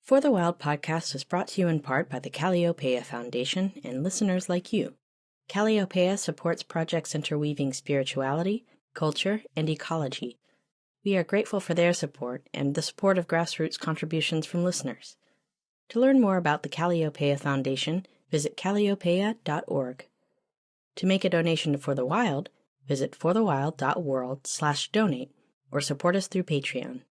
For the Wild podcast is brought to you in part by the Calliopeia Foundation and listeners like you. Calliopeia supports projects interweaving spirituality, culture, and ecology. We are grateful for their support and the support of grassroots contributions from listeners. To learn more about the Calliopeia Foundation, visit calliopeia.org. To make a donation to For the Wild, visit forthewild.world/donate or support us through Patreon.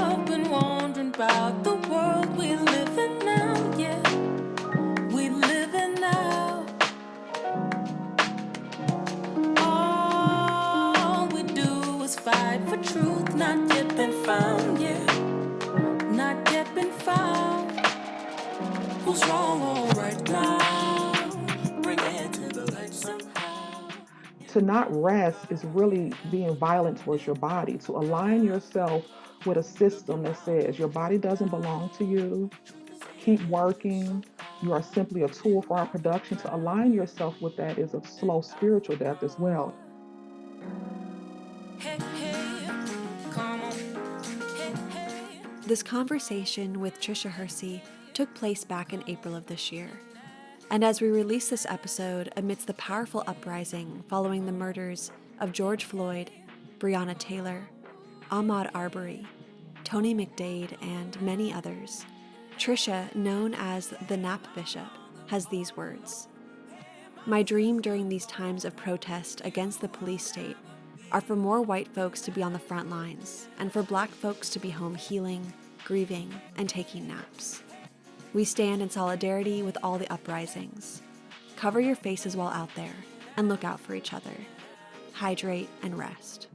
I've been wondering about the world we live in now, yeah, we live in now. All we do is fight for truth, not yet been found, yeah, not yet been found. Who's wrong or right now? Bring it to the light somehow. To not rest is really being violent towards your body, to align yourself with a system that says your body doesn't belong to you, keep working, you are simply a tool for our production. To align yourself with that is a slow spiritual death as well. Hey, hey, come on. Hey, hey. This conversation with Tricia Hersey took place back in April of this year. And as we release this episode amidst the powerful uprising following the murders of George Floyd, Breonna Taylor, Ahmaud Arbery, Tony McDade, and many others, Tricia, known as the Nap Bishop, has these words. My dream during these times of protest against the police state are for more white folks to be on the front lines and for black folks to be home healing, grieving, and taking naps. We stand in solidarity with all the uprisings. Cover your faces while out there and look out for each other. Hydrate and rest.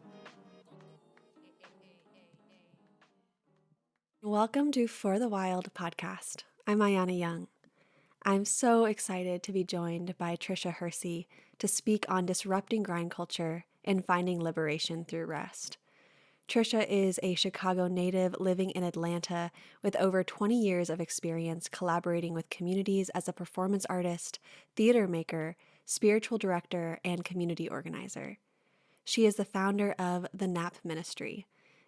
Welcome to For the Wild podcast. I'm Ayana Young. I'm so excited to be joined by Tricia Hersey to speak on disrupting grind culture and finding liberation through rest. Tricia is a Chicago native living in Atlanta with over 20 years of experience collaborating with communities as a performance artist, theater maker, spiritual director, and community organizer. She is the founder of the Nap Ministry,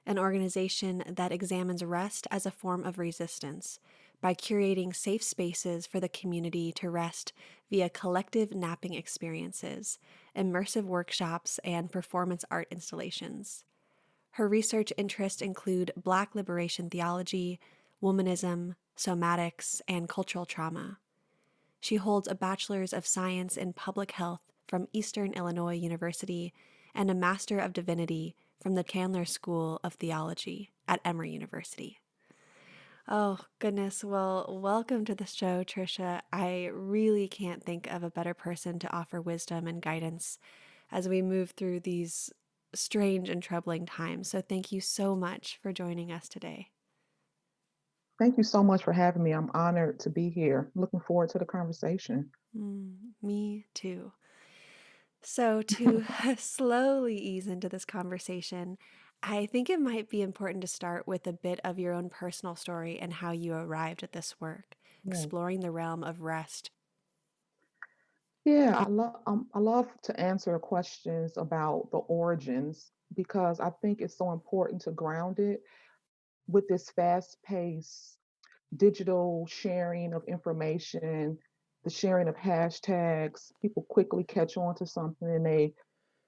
an organization that examines rest as a form of resistance by curating safe spaces for the community to rest via collective napping experiences, immersive workshops, and performance art installations. Her research interests include Black liberation theology, womanism, somatics, and cultural trauma. She holds a Bachelor's of Science in Public Health from Eastern Illinois University and a Master of Divinity from the Candler School of Theology at Emory University. Oh, goodness. Well, welcome to the show, Tricia. I really can't think of a better person to offer wisdom and guidance as we move through these strange and troubling times. So thank you so much for joining us today. Thank you so much for having me. I'm honored to be here. Looking forward to the conversation. Me too. So to slowly ease into this conversation, I think it might be important to start with a bit of your own personal story and how you arrived at this work, exploring the realm of rest. Yeah, I love to answer questions about the origins because I think it's so important to ground it with this fast-paced digital sharing of information, the sharing of hashtags. People quickly catch on to something and they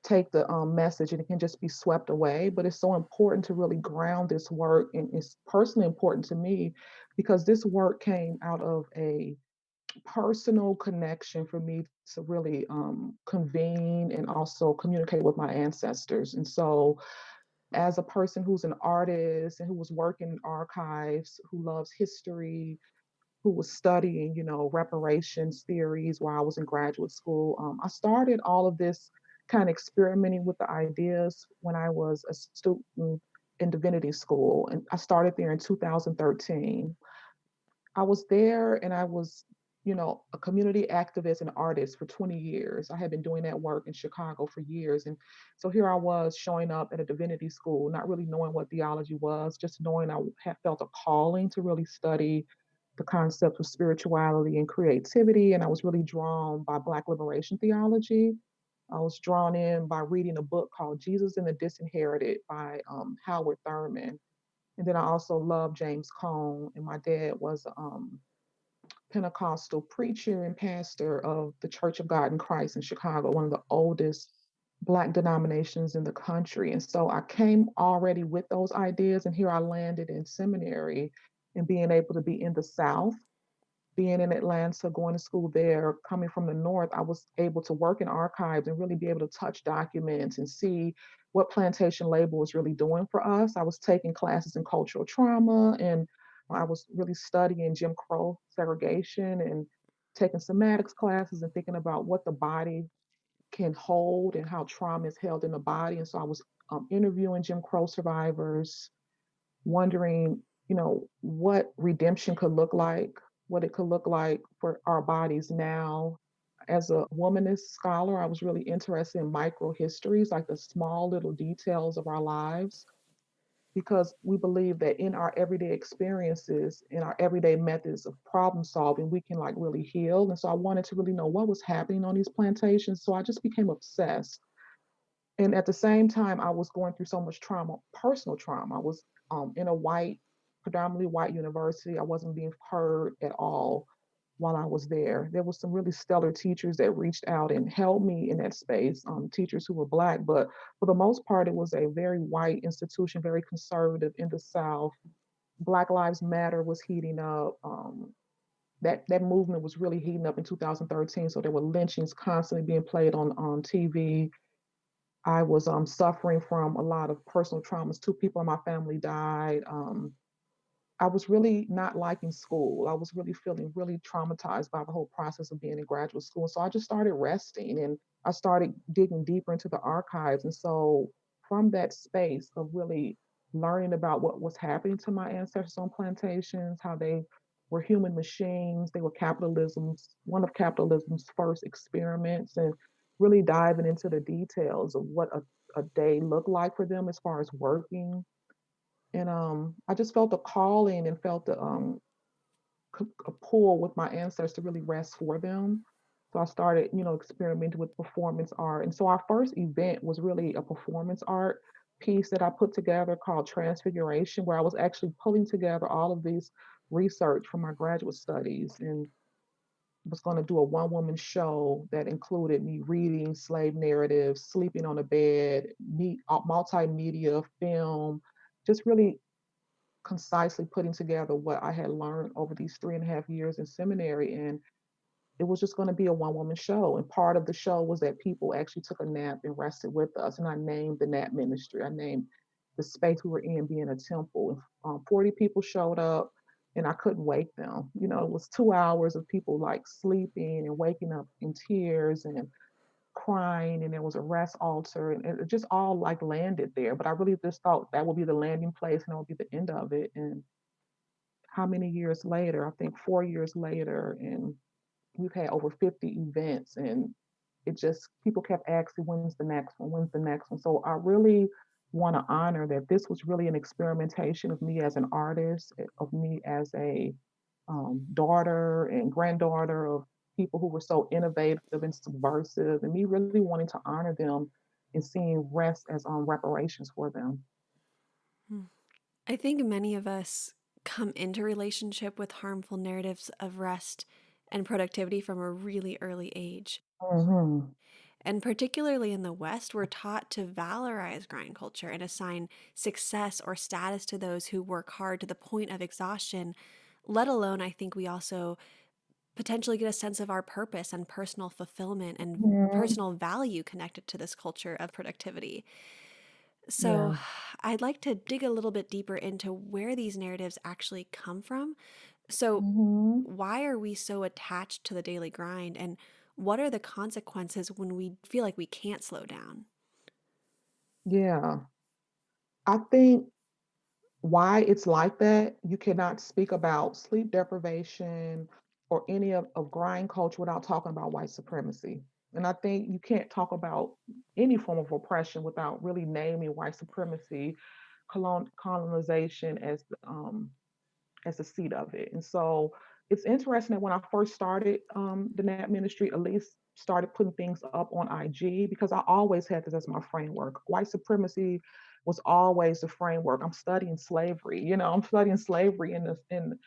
take the message and it can just be swept away. But it's so important to really ground this work, and it's personally important to me because this work came out of a personal connection for me to really convene and also communicate with my ancestors. And so, as a person who's an artist and who was working in archives, who loves history, who was studying, reparations theories while I was in graduate school, I started all of this kind of experimenting with the ideas when I was a student in divinity school. And I started there in 2013. I was there and I was, a community activist and artist for 20 years. I had been doing that work in Chicago for years. And so here I was showing up at a divinity school, not really knowing what theology was, just knowing I had felt a calling to really study the concept of spirituality and creativity. And I was really drawn by Black liberation theology. I was drawn in by reading a book called Jesus and the Disinherited by Howard Thurman. And then I also love James Cone. And my dad was Pentecostal preacher and pastor of the Church of God in Christ in Chicago, one of the oldest Black denominations in the country. And so I came already with those ideas, and here I landed in seminary and being able to be in the South, being in Atlanta, going to school there, coming from the North, I was able to work in archives and really be able to touch documents and see what plantation labor was really doing for us. I was taking classes in cultural trauma, and I was really studying Jim Crow segregation and taking somatics classes and thinking about what the body can hold and how trauma is held in the body. And so I was interviewing Jim Crow survivors, wondering, what redemption could look like, what it could look like for our bodies now. As a womanist scholar, I was really interested in micro histories, like the small little details of our lives, because we believe that in our everyday experiences, in our everyday methods of problem solving, we can like really heal. And so I wanted to really know what was happening on these plantations. So I just became obsessed. And at the same time, I was going through so much trauma, personal trauma. I was in a predominantly white university. I wasn't being heard at all while I was there. There was some really stellar teachers that reached out and helped me in that space, teachers who were Black, but for the most part, it was a very white institution, very conservative in the South. Black Lives Matter was heating up. That movement was really heating up in 2013. So there were lynchings constantly being played on TV. I was suffering from a lot of personal traumas. Two people in my family died. I was really not liking school. I was really feeling really traumatized by the whole process of being in graduate school. So I just started resting and I started digging deeper into the archives. And so from that space of really learning about what was happening to my ancestors on plantations, how they were human machines, they were one of capitalism's first experiments, and really diving into the details of what a day looked like for them as far as working. And I just felt a calling and felt a pull with my ancestors to really rest for them. So I started, experimenting with performance art. And so our first event was really a performance art piece that I put together called Transfiguration, where I was actually pulling together all of these research from my graduate studies and was going to do a one woman show that included me reading slave narratives, sleeping on a bed, multimedia, film, just really concisely putting together what I had learned over these 3.5 years in seminary. And it was just going to be a one woman show. And part of the show was that people actually took a nap and rested with us. And I named the nap ministry. I named the space we were in being a temple. 40 people showed up and I couldn't wake them. It was 2 hours of people like sleeping and waking up in tears and crying, and there was a rest altar, and it just all like landed there. But I really just thought that would be the landing place and that would be the end of it. And how many years later? I think 4 years later, and we've had over 50 events, and it just people kept asking, when's the next one? When's the next one? So I really want to honor that this was really an experimentation of me as an artist, of me as a daughter and granddaughter of people who were so innovative and subversive, and me really wanting to honor them and seeing rest as reparations for them. Hmm. I think many of us come into relationship with harmful narratives of rest and productivity from a really early age. Hmm. And particularly in the West, we're taught to valorize grind culture and assign success or status to those who work hard to the point of exhaustion. Let alone, I think we also potentially get a sense of our purpose and personal fulfillment and Hmm. personal value connected to this culture of productivity. So, Yeah. I'd like to dig a little bit deeper into where these narratives actually come from. So, Hmm. why are we so attached to the daily grind, and what are the consequences when we feel like we can't slow down? Yeah. I think why it's like that, you cannot speak about sleep deprivation or any of grind culture without talking about white supremacy. And I think you can't talk about any form of oppression without really naming white supremacy, colonization as the seat of it. And so it's interesting that when I first started the NAT ministry, at least started putting things up on IG, because I always had this as my framework. White supremacy was always the framework. I'm studying slavery. I'm studying slavery in the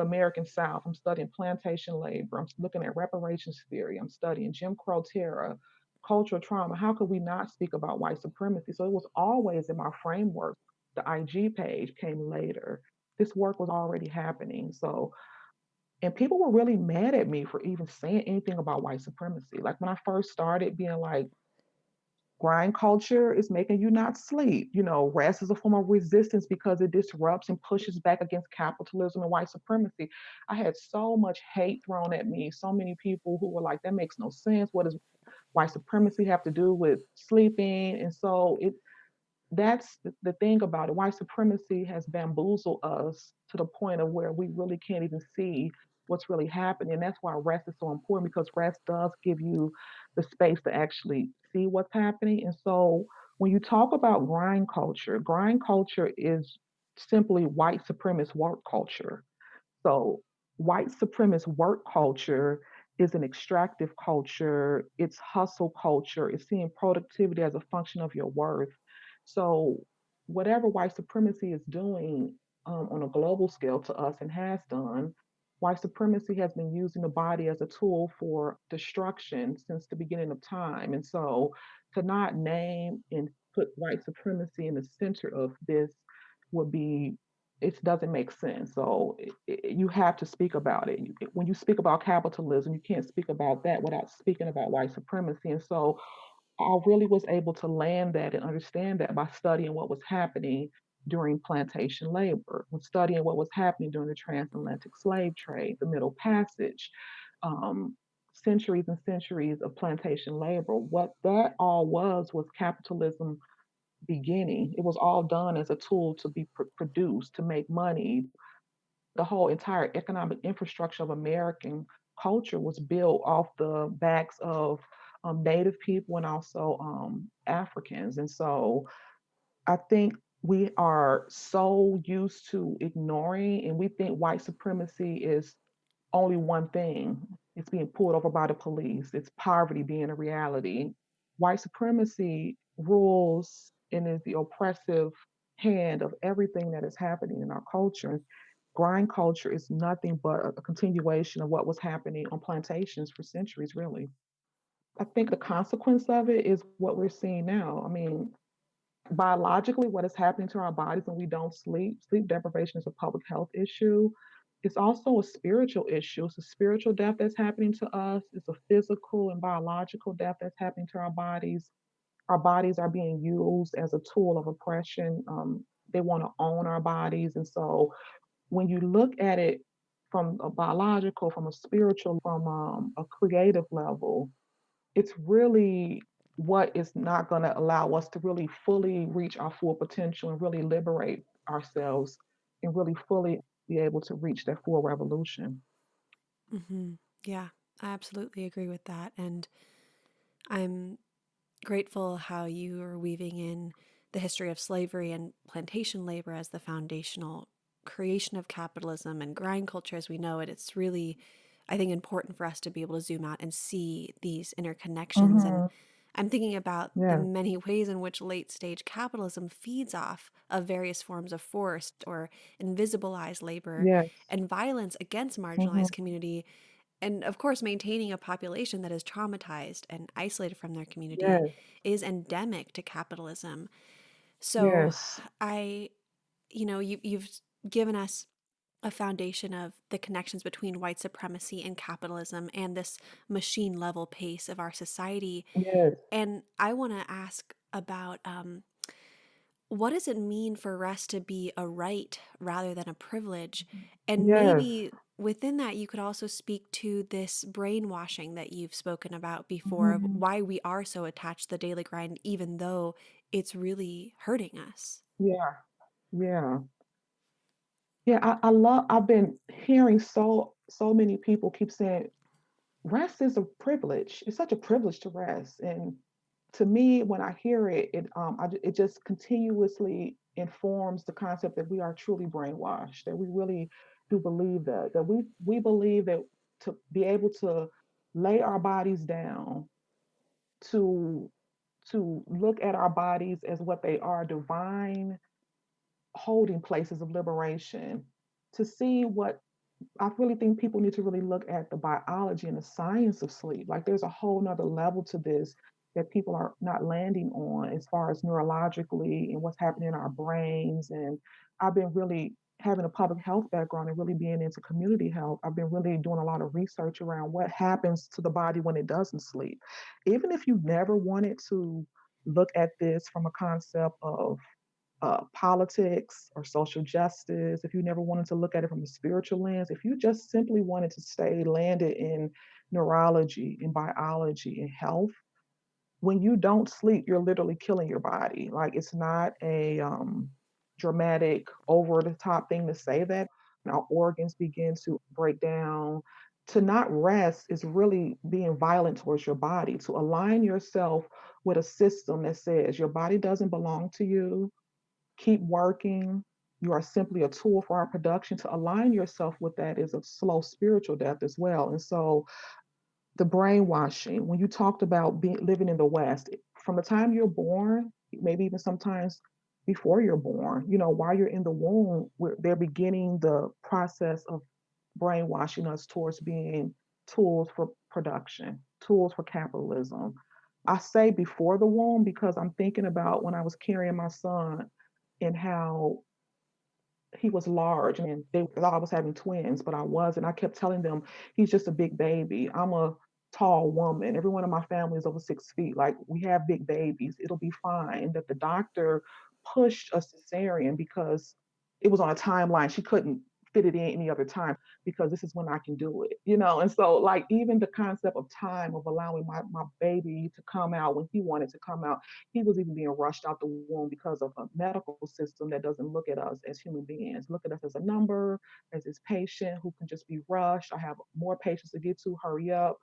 American South. I'm studying plantation labor. I'm looking at reparations theory. I'm studying Jim Crow terror, cultural trauma. How could we not speak about white supremacy? So it was always in my framework. The IG page came later. This work was already happening. And people were really mad at me for even saying anything about white supremacy. Like when I first started being like, grind culture is making you not sleep. Rest is a form of resistance because it disrupts and pushes back against capitalism and white supremacy. I had so much hate thrown at me. So many people who were like, that makes no sense. What does white supremacy have to do with sleeping? And so that's the thing about it. White supremacy has bamboozled us to the point of where we really can't even see what's really happening. And that's why rest is so important, because rest does give you the space to actually see what's happening. And so when you talk about grind culture is simply white supremacist work culture. So, white supremacist work culture is an extractive culture, it's hustle culture, it's seeing productivity as a function of your worth. So, whatever white supremacy is doing on a global scale to us and has done, white supremacy has been using the body as a tool for destruction since the beginning of time. And so, to not name and put white supremacy in the center of this would be, it doesn't make sense. So you have to speak about it. When you speak about capitalism, you can't speak about that without speaking about white supremacy. And so I really was able to land that and understand that by studying what was happening during plantation labor, when studying what was happening during the transatlantic slave trade, the Middle Passage, um, centuries and centuries of plantation labor. What that all was capitalism beginning. It was all done as a tool to be produced, to make money. The whole entire economic infrastructure of American culture was built off the backs of Native people and also Africans. And so I think we are so used to ignoring, and we think white supremacy is only one thing. It's being pulled over by the police. It's poverty being a reality. White supremacy rules and is the oppressive hand of everything that is happening in our culture. Grind culture is nothing but a continuation of what was happening on plantations for centuries, really. I think the consequence of it is what we're seeing now. I mean, biologically, what is happening to our bodies when we don't sleep. Sleep deprivation is a public health issue. It's also a spiritual issue. It's a spiritual death that's happening to us. It's a physical and biological death that's happening to our bodies. Our bodies are being used as a tool of oppression. They want to own our bodies. And so when you look at it from a biological, from a spiritual, from a creative level, it's really what is not going to allow us to really fully reach our full potential and really liberate ourselves and really fully be able to reach that full revolution. Yeah, I absolutely agree with that. And I'm grateful how you are weaving in the history of slavery and plantation labor as the foundational creation of capitalism and grind culture as we know it. It's really, I think, important for us to be able to zoom out and see these interconnections. And Hmm. I'm thinking about the Yes, many ways in which late stage capitalism feeds off of various forms of forced or invisibilized labor yes, and violence against hmm, marginalized community, and of course, maintaining a population that is traumatized and isolated from their community yes, is endemic to capitalism. So, yes, I, you've given us a foundation of the connections between white supremacy and capitalism and this machine level pace of our society. yes, And I want to ask about what does it mean for rest to be a right rather than a privilege? And yes. maybe within that, you could also speak to this brainwashing that you've spoken about before of Hmm. why we are so attached to the daily grind, even though it's really hurting us. Yeah, yeah. Yeah, I've been hearing so many people keep saying rest is a privilege. It's such a privilege to rest. And to me, when I hear it, it just continuously informs the concept that we are truly brainwashed, that we really do believe that we believe that to be able to lay our bodies down, to look at our bodies as what they are, divine holding places of liberation, to see what I really think people need to really look at the biology and the science of sleep. Like there's a whole nother level to this that people are not landing on as far as neurologically and what's happening in our brains. And I've been really having a public health background and really being into community health. I've been really doing a lot of research around what happens to the body when it doesn't sleep. Even if you've never wanted to look at this from a concept of politics or social justice, if you never wanted to look at it from a spiritual lens, if you just simply wanted to stay landed in neurology, in biology, in health, when you don't sleep, you're literally killing your body. Like it's not a dramatic, over the top thing to say that. Our organs begin to break down. To not rest is really being violent towards your body, to align yourself with a system that says your body doesn't belong to you, keep working. You are simply a tool for our production. To align yourself with that is a slow spiritual death as well. And so the brainwashing, when you talked about living in the West, from the time you're born, maybe even sometimes before you're born, while you're in the womb, they're beginning the process of brainwashing us towards being tools for production, tools for capitalism. I say before the womb because I'm thinking about when I was carrying my son and how he was large and they thought I was having twins, but I wasn't. I kept telling them he's just a big baby. I'm a tall woman. Everyone in my family is over 6 feet. Like we have big babies. It'll be fine. That the doctor pushed a cesarean because it was on a timeline. She couldn't fit it in any other time because this is when I can do it. And so like even the concept of time of allowing my baby to come out when he wanted to come out, he was even being rushed out the womb because of a medical system that doesn't look at us as human beings, look at us as a number, as this patient who can just be rushed. I have more patients to get to, hurry up.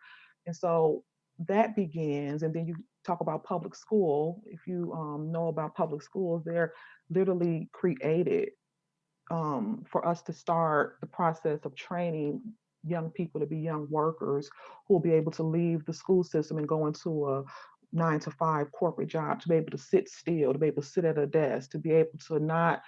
And so that begins. And then you talk about public school. If you know about public schools, they're literally created for us to start the process of training young people to be young workers who will be able to leave the school system and go into a 9 to 5 corporate job, to be able to sit still, to be able to sit at a desk, to be able to not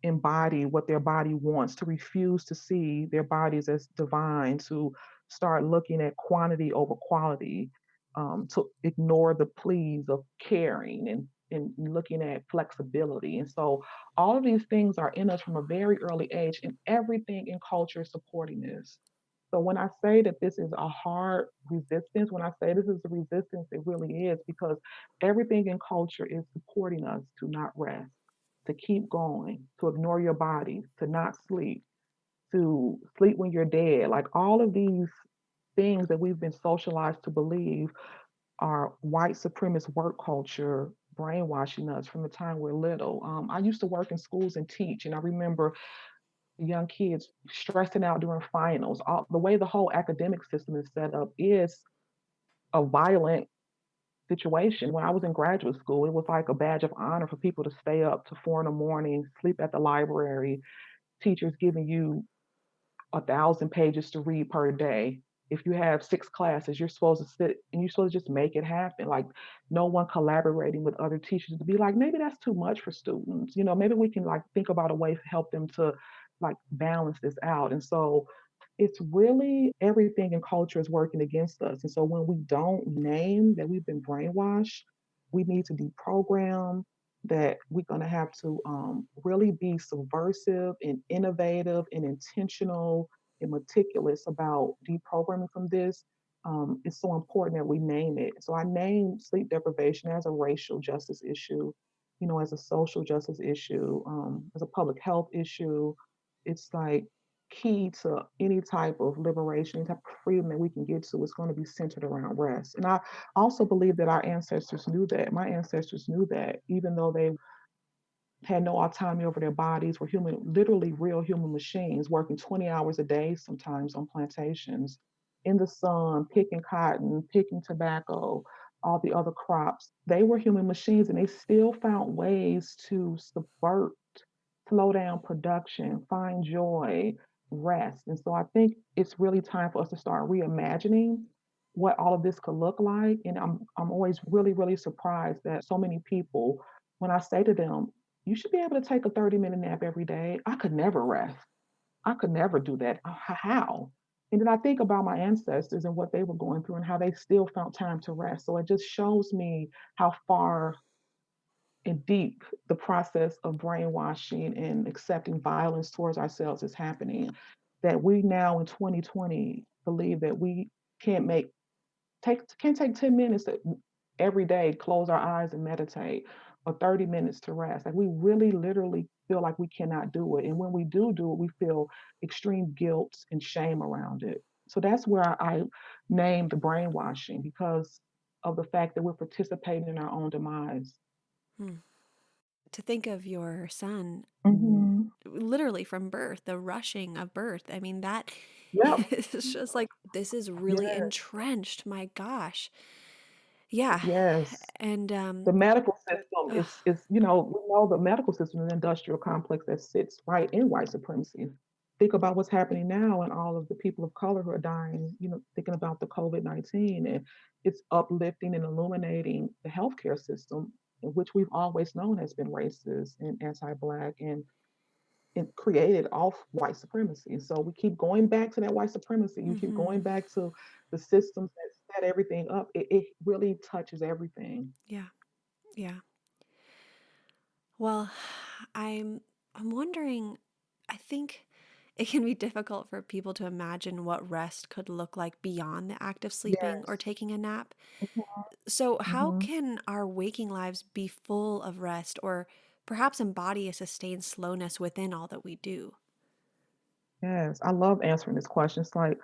embody what their body wants, to refuse to see their bodies as divine, to start looking at quantity over quality, to ignore the pleas of caring and looking at flexibility. And so all of these things are in us from a very early age, and everything in culture is supporting this. So when I say that this is a hard resistance, when I say this is a resistance, it really is because everything in culture is supporting us to not rest, to keep going, to ignore your body, to not sleep, to sleep when you're dead. Like all of these things that we've been socialized to believe are white supremacist work culture brainwashing us from the time we're little. I used to work in schools and teach, and I remember young kids stressing out during finals. The way the whole academic system is set up is a violent situation. When I was in graduate school, it was like a badge of honor for people to stay up to 4 in the morning, sleep at the library, teachers giving you 1,000 pages to read per day. If you have 6 classes, you're supposed to sit and you're supposed to just make it happen. Like no one collaborating with other teachers to be like, maybe that's too much for students. Maybe we can like think about a way to help them to like balance this out. And so it's really everything in culture is working against us. And so when we don't name that we've been brainwashed, we need to deprogram that. We're going to have to really be subversive and innovative and intentional and meticulous about deprogramming from this. It's so important that we name it. So I name sleep deprivation as a racial justice issue, as a social justice issue, as a public health issue. It's like key to any type of liberation, any type of freedom that we can get to is going to be centered around rest. And I also believe that our ancestors knew that. My ancestors knew that, even though they had no autonomy over their bodies, were human, literally real human machines, working 20 hours a day sometimes on plantations in the sun, picking cotton, picking tobacco, all the other crops. They were human machines and they still found ways to subvert, slow down production, find joy, rest. And so I think it's really time for us to start reimagining what all of this could look like. And I'm always really, really surprised that so many people, when I say to them, you should be able to take a 30-minute nap every day. I could never rest. I could never do that. How? And then I think about my ancestors and what they were going through and how they still found time to rest. So it just shows me how far and deep the process of brainwashing and accepting violence towards ourselves is happening. That we now in 2020 believe that we can't make can't take 10 minutes every day, close our eyes and meditate, or 30 minutes to rest. Like we really literally feel like we cannot do it. And when we do it, we feel extreme guilt and shame around it. So that's where I named the brainwashing because of the fact that we're participating in our own demise. Hmm. To think of your son Hmm. literally from birth, the rushing of birth. I mean, that Yep. is just like, this is really Yes. entrenched. My gosh. Yeah. Yes. And, The medical system ugh, is we know the medical system is an industrial complex that sits right in white supremacy. Think about what's happening now and all of the people of color who are dying, thinking about the COVID-19, and it's uplifting and illuminating the healthcare system, which we've always known has been racist and anti-black and created off white supremacy. So we keep going back to that white supremacy. You keep going mhm. back to the systems that set everything up. It really touches everything. Yeah. Yeah. Well, I'm I'm wondering, I think it can be difficult for people to imagine what rest could look like beyond the act of sleeping or Yes. taking a nap. Mhm, So, how mhm. can our waking lives be full of rest or perhaps embody a sustained slowness within all that we do? Yes, I love answering this question. It's like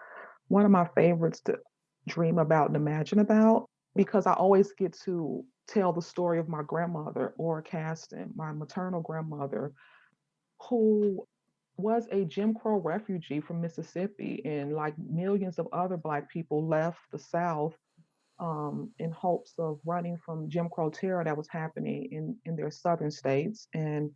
one of my favorites to dream about and imagine about because I always get to tell the story of my grandmother, Ora Caston, my maternal grandmother, who was a Jim Crow refugee from Mississippi, and like millions of other Black people left the South in hopes of running from Jim Crow terror that was happening in their southern states and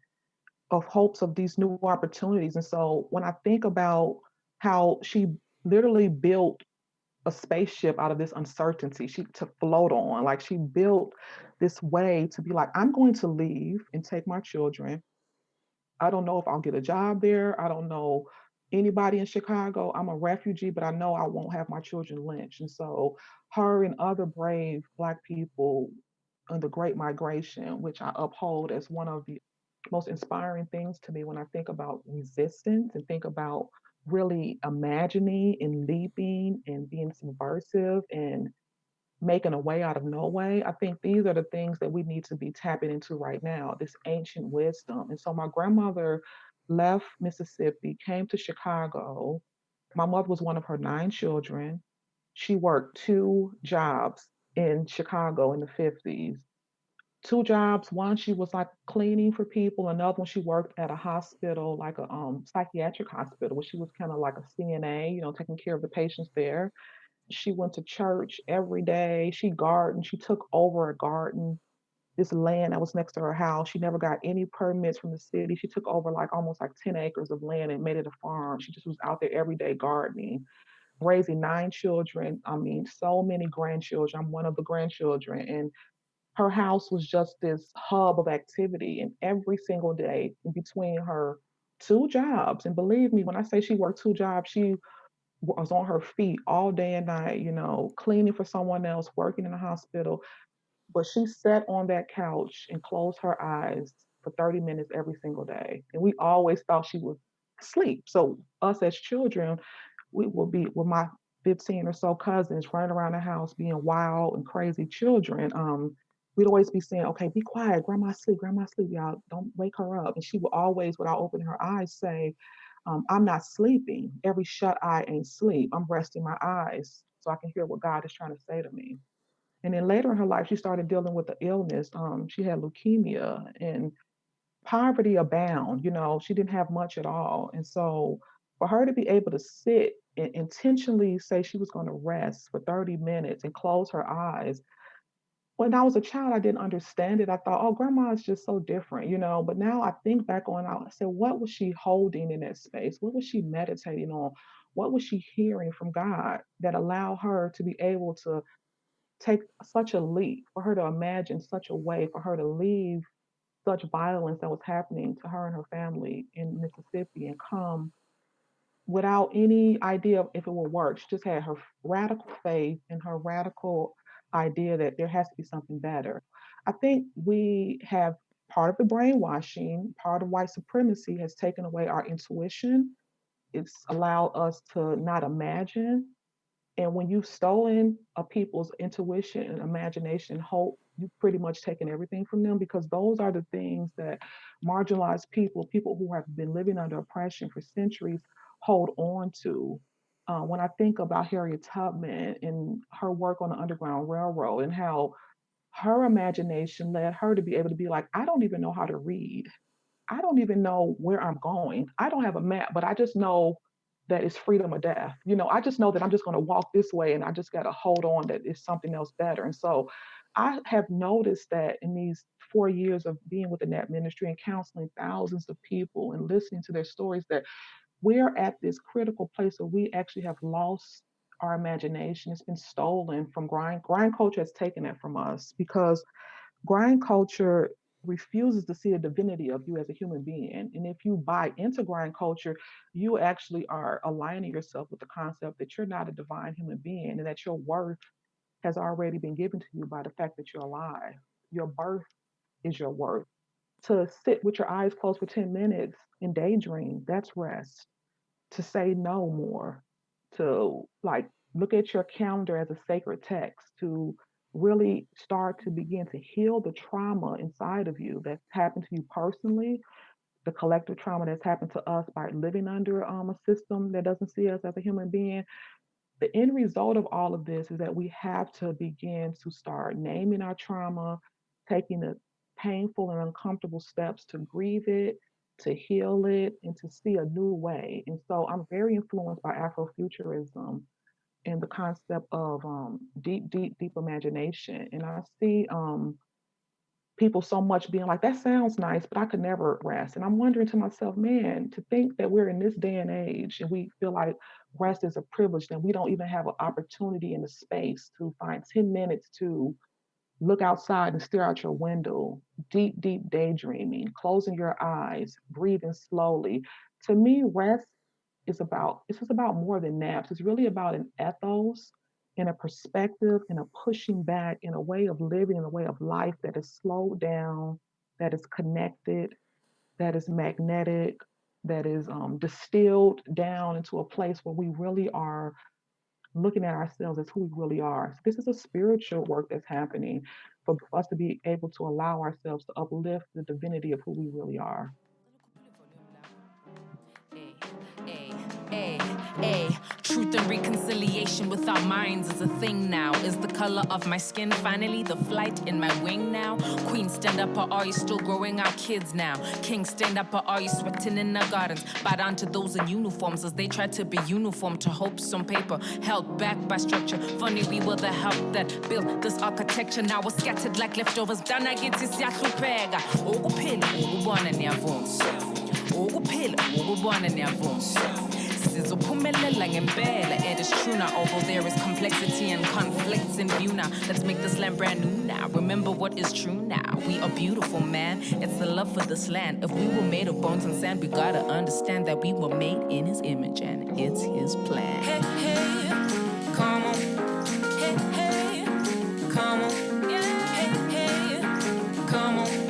of hopes of these new opportunities. And so when I think about how she literally built a spaceship out of this uncertainty she to float on, like she built this way to be like, I'm going to leave and take my children. I don't know if I'll get a job there. I don't know anybody in Chicago. I'm a refugee, but I know I won't have my children lynched. And so her and other brave Black people in the Great Migration, which I uphold as one of the most inspiring things to me when I think about resistance and think about really imagining and leaping and being subversive and making a way out of no way. I think these are the things that we need to be tapping into right now, this ancient wisdom. And so my grandmother left Mississippi, came to Chicago. My mother was one of her 9 children. She worked 2 jobs in Chicago in the 50s. 2 jobs. One, she was like cleaning for people. Another one, she worked at a hospital, like a psychiatric hospital, where she was kind of like a CNA, taking care of the patients there. She went to church every day. She gardened. She took over a garden, this land that was next to her house. She never got any permits from the city. She took over like almost like 10 acres of land and made it a farm. She just was out there every day gardening, raising 9 children. I mean, so many grandchildren. I'm one of the grandchildren. And her house was just this hub of activity. And every single day in between her 2 jobs, and believe me, when I say she worked 2 jobs, she was on her feet all day and night, cleaning for someone else, working in a hospital. But she sat on that couch and closed her eyes for 30 minutes every single day. And we always thought she was asleep. So us as children, we will be with my 15 or so cousins running around the house being wild and crazy children. We'd always be saying, okay, be quiet, grandma asleep, y'all, don't wake her up. And she would always, without opening her eyes, say, I'm not sleeping. Every shut eye ain't sleep. I'm resting my eyes so I can hear what God is trying to say to me. And then later in her life, she started dealing with the illness. She had leukemia and poverty abound. She didn't have much at all. And so for her to be able to sit and intentionally say she was going to rest for 30 minutes and close her eyes, when I was a child, I didn't understand it. I thought, oh, grandma is just so different, But now I think back on, I said, what was she holding in that space? What was she meditating on? What was she hearing from God that allowed her to be able to take such a leap, for her to imagine such a way, for her to leave such violence that was happening to her and her family in Mississippi and come without any idea of if it will work. She just had her radical faith and her radical idea that there has to be something better. I think we have part of the brainwashing, part of white supremacy has taken away our intuition. It's allowed us to not imagine. And when you've stolen a people's intuition and imagination, hope, you've pretty much taken everything from them, because those are the things that marginalized people, people who have been living under oppression for centuries, hold on to. When I think about Harriet Tubman and her work on the Underground Railroad and how her imagination led her to be able to be like, I don't even know how to read. I don't even know where I'm going. I don't have a map, but I just know that it's freedom or death. I just know that I'm just going to walk this way and I just got to hold on that it's something else better. And so I have noticed that in these 4 years of being with the NAP ministry and counseling thousands of people and listening to their stories, that we're at this critical place where we actually have lost our imagination. It's been stolen from grind. Grind culture has taken it from us because grind culture refuses to see the divinity of you as a human being. And if you buy into grind culture, you actually are aligning yourself with the concept that you're not a divine human being and that your worth has already been given to you by the fact that you're alive. Your birth is your worth. To sit with your eyes closed for 10 minutes and daydream, that's rest. To say no more, to like look at your calendar as a sacred text, to really start to begin to heal the trauma inside of you that's happened to you personally, the collective trauma that's happened to us by living under a system that doesn't see us as a human being. The end result of all of this is that we have to begin to start naming our trauma, taking the painful and uncomfortable steps to grieve it, to heal it, and to see a new way. And so I'm very influenced by Afrofuturism and the concept of deep, deep, deep imagination. And I see people so much being like, that sounds nice, but I could never rest. And I'm wondering to myself, man, to think that we're in this day and age and we feel like rest is a privilege, and we don't even have an opportunity in the space to find 10 minutes to look outside and stare out your window, deep, deep daydreaming, closing your eyes, breathing slowly. To me, rest it's just about more than naps. It's really about an ethos and a perspective and a pushing back in a way of living, in a way of life that is slowed down, that is connected, that is magnetic, that is distilled down into a place where we really are looking at ourselves as who we really are. So this is a spiritual work that's happening for us to be able to allow ourselves to uplift the divinity of who we really are. Truth and reconciliation with our minds is a thing now. Is the color of my skin finally the flight in my wing now? Queen, stand up, or are you still growing out kids now? King, stand up, or are you sweating in the gardens? Bow down to those in uniforms as they try to be uniform to hopes on paper, held back by structure. Funny, we were the help that built this architecture. Now we're scattered like leftovers. Dana githi siyahlupeka. Ukuphila ukubona niyavuma. Ukuphila ukubona niyavuma. Sizophumelela ngempela, it is true now. Although there is complexity and conflicts in view now, let's make this land brand new now. Remember what is true now. We are beautiful, man. It's the love for this land. If we were made of bones and sand, we gotta understand that we were made in his image and it's his plan. Hey, hey, come on. Hey, hey, come on. Hey, hey, come on.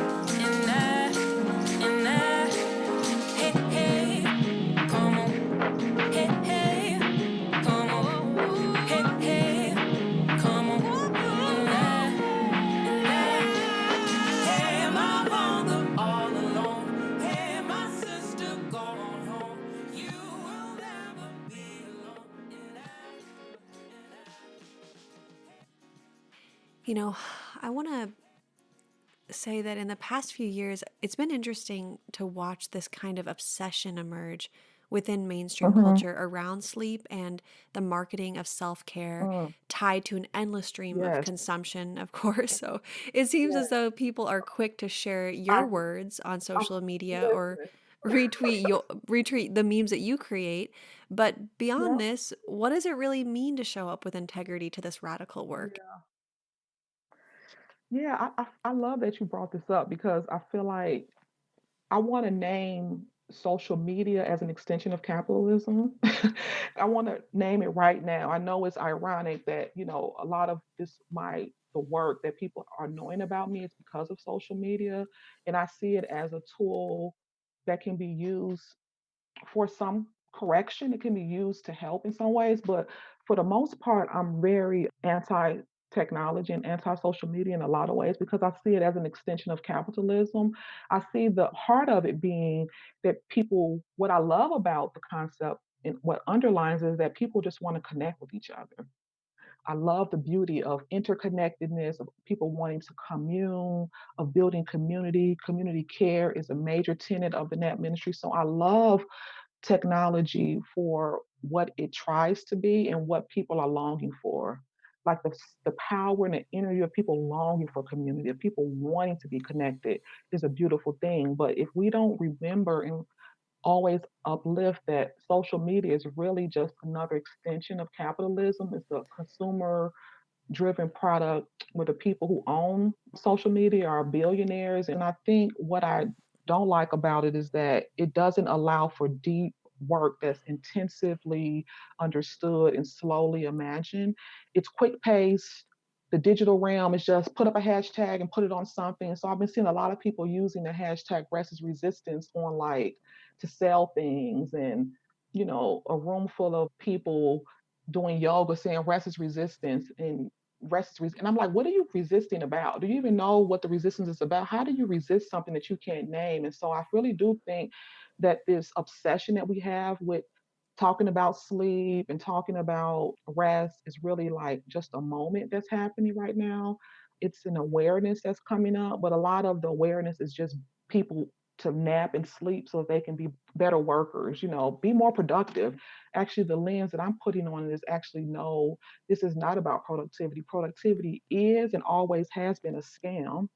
You know, I want to say that in the past few years, it's been interesting to watch this kind of obsession emerge within mainstream Mm-hmm. culture around sleep and the marketing of self care Mm. tied to an endless stream of Yes. consumption, of course. So it seems as Yes. though people are quick to share I, your words on I social media or listen. retweet the memes that you create. But beyond Yeah. this, what does it really mean to show up with integrity to this radical work? Yeah. Yeah. I love that you brought this up because I feel like I want to name social media as an extension of capitalism. I want to name it right now. I know it's ironic that, a lot of the work that people are knowing about me is because of social media. And I see it as a tool that can be used for some correction. It can be used to help in some ways, but for the most part, I'm very anti technology and anti social media in a lot of ways because I see it as an extension of capitalism. I see the heart of it being that what I love about the concept and what underlines is that people just want to connect with each other. I love the beauty of interconnectedness, of people wanting to commune, of building community. Community care is a major tenet of the NAP ministry. So I love technology for what it tries to be and what people are longing for. Like the power and the energy of people longing for community, of people wanting to be connected is a beautiful thing. But if we don't remember and always uplift that social media is really just another extension of capitalism, it's a consumer driven product where the people who own social media are billionaires. And I think what I don't like about it is that it doesn't allow for deep work that's intensively understood and slowly imagined. It's quick paced. The digital realm is just put up a hashtag and put it on something. So I've been seeing a lot of people using the hashtag rest is resistance on like to sell things and a room full of people doing yoga saying rest is resistance and and I'm like, what are you resisting about? Do you even know what the resistance is about? How do you resist something that you can't name? And so I really do think that this obsession that we have with talking about sleep and talking about rest is really like just a moment that's happening right now. It's an awareness that's coming up, but a lot of the awareness is just people to nap and sleep so they can be better workers, be more productive. Actually, the lens that I'm putting on it is actually no, this is not about productivity. Productivity is and always has been a scam.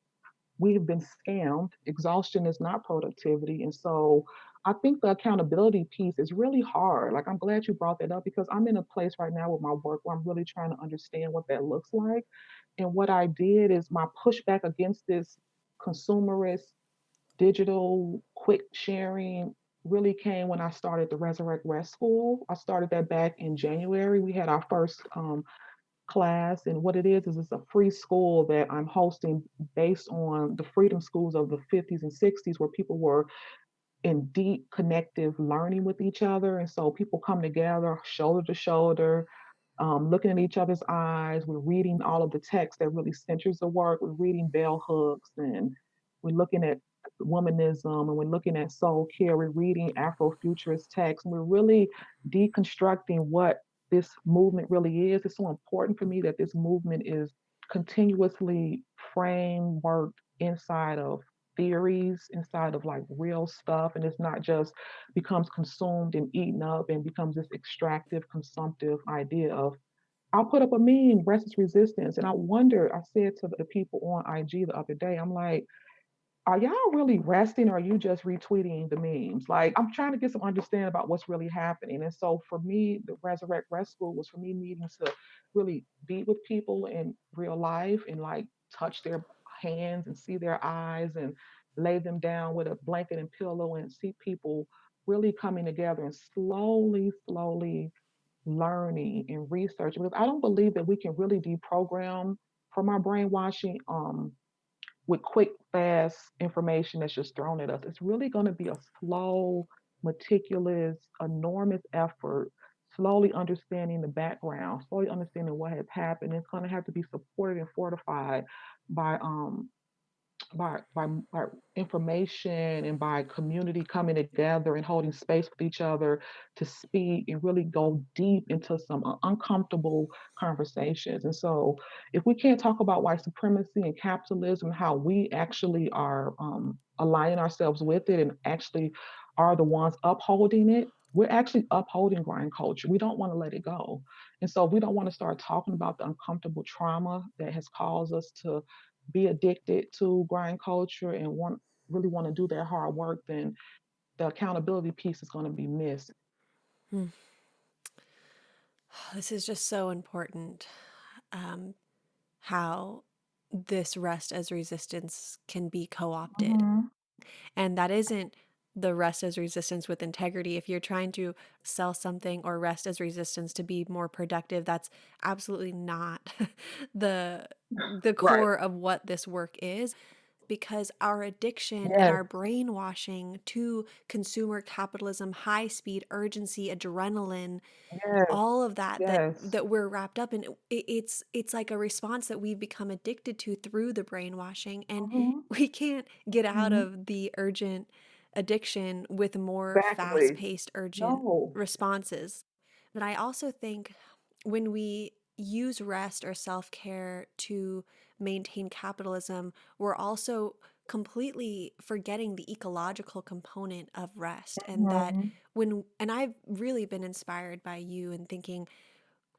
We have been scammed. Exhaustion is not productivity. And so I think the accountability piece is really hard. Like, I'm glad you brought that up because I'm in a place right now with my work where I'm really trying to understand what that looks like. And what I did is my pushback against this consumerist, digital, quick sharing really came when I started the Resurrect Rest School. I started that back in January. We had our first class. And what it is it's a free school that I'm hosting based on the freedom schools of the 50s and 60s, where people were in deep connective learning with each other. And so people come together shoulder to shoulder, looking at each other's eyes. We're reading all of the text that really centers the work. We're reading bell hooks and we're looking at womanism and we're looking at soul care. We're reading Afrofuturist texts and we're really deconstructing what this movement really is. It's so important for me that this movement is continuously frameworked inside of theories, inside of like real stuff, and it's not just becomes consumed and eaten up and becomes this extractive, consumptive idea of I'll put up a meme, rest is resistance. And I wonder, I said to the people on IG the other day, I'm like, are y'all really resting or are you just retweeting the memes? Like, I'm trying to get some understanding about what's really happening. And so for me, the Resurrect Rest School was for me needing to really be with people in real life and like touch their hands and see their eyes and lay them down with a blanket and pillow and see people really coming together and slowly, slowly learning and researching. Because I don't believe that we can really deprogram from our brainwashing with quick, fast information that's just thrown at us. It's really going to be a slow, meticulous, enormous effort, slowly understanding the background, slowly understanding what has happened. It's going to have to be supported and fortified by by information and by community coming together and holding space with each other to speak and really go deep into some uncomfortable conversations. And so, if we can't talk about white supremacy and capitalism, how we actually are aligning ourselves with it and actually are the ones upholding it, we're actually upholding grind culture. We don't want to let it go. And so we don't want to start talking about the uncomfortable trauma that has caused us to be addicted to grind culture and want to do that hard work, then the accountability piece is going to be missed. Hmm. This is just so important. Um, how this rest as resistance can be co opted. Hmm. And that isn't the rest as resistance with integrity. If you're trying to sell something or rest as resistance to be more productive, that's absolutely not the the Right. core of what this work is, because our addiction and Yes. our brainwashing to consumer capitalism, high speed, urgency, adrenaline, Yes. all of that Yes. that we're wrapped up in, it's like a response that we've become addicted to through the brainwashing, and Hmm. we can't get out Hmm. of the urgent addiction with more Exactly. fast-paced urgent No. responses. But I also think when we use rest or self-care to maintain capitalism, we're also completely forgetting the ecological component of rest. And that Hmm. and I've really been inspired by you and thinking,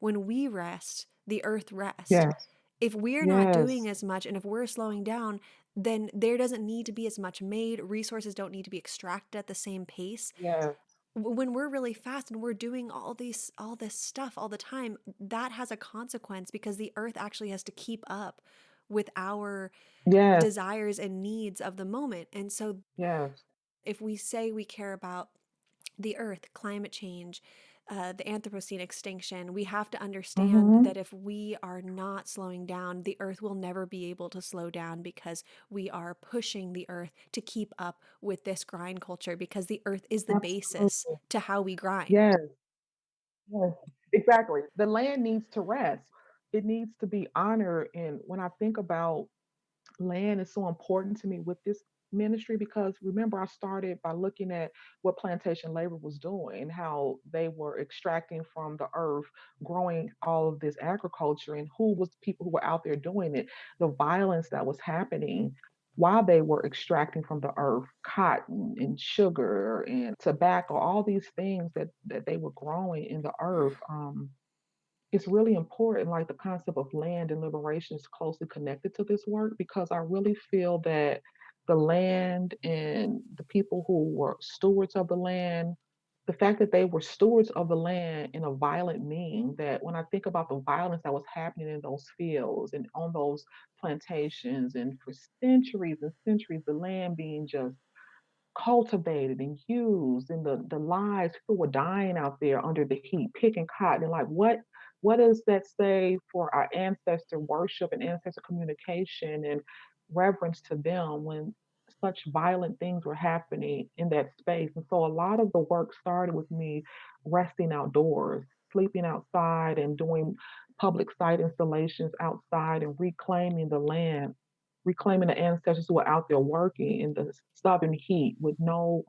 when we rest, the earth rests. Yes. If we're not doing Yes. as much and if we're slowing down, then there doesn't need to be as much made. Resources don't need to be extracted at the same pace. Yes. When we're really fast and we're doing all this stuff all the time, that has a consequence, because the earth actually has to keep up with our Yes. desires and needs of the moment. And so Yes. if we say we care about the earth, climate change, the Anthropocene extinction, we have to understand Hmm. that if we are not slowing down, the earth will never be able to slow down, because we are pushing the earth to keep up with this grind culture, because the earth is the basis Absolutely. to how we grind. Yes. Yes. Exactly. The land needs to rest. It needs to be honored. And when I think about land is so important to me with this ministry, because remember I started by looking at what plantation labor was doing and how they were extracting from the earth, growing all of this agriculture, and who was the people who were out there doing it, the violence that was happening while they were extracting from the earth cotton and sugar and tobacco, all these things that they were growing in the earth. It's really important, like the concept of land and liberation is closely connected to this work, because I really feel that the land and the people who were stewards of the land, the fact that they were stewards of the land in a violent mean, that when I think about the violence that was happening in those fields and on those plantations, and for centuries and centuries, the land being just cultivated and used, and the lives, people were dying out there under the heat picking cotton, and like what does that say for our ancestor worship and ancestor communication and reverence to them when such violent things were happening in that space? And so a lot of the work started with me resting outdoors, sleeping outside, and doing public site installations outside, and reclaiming the land, reclaiming the ancestors who were out there working in the southern heat with no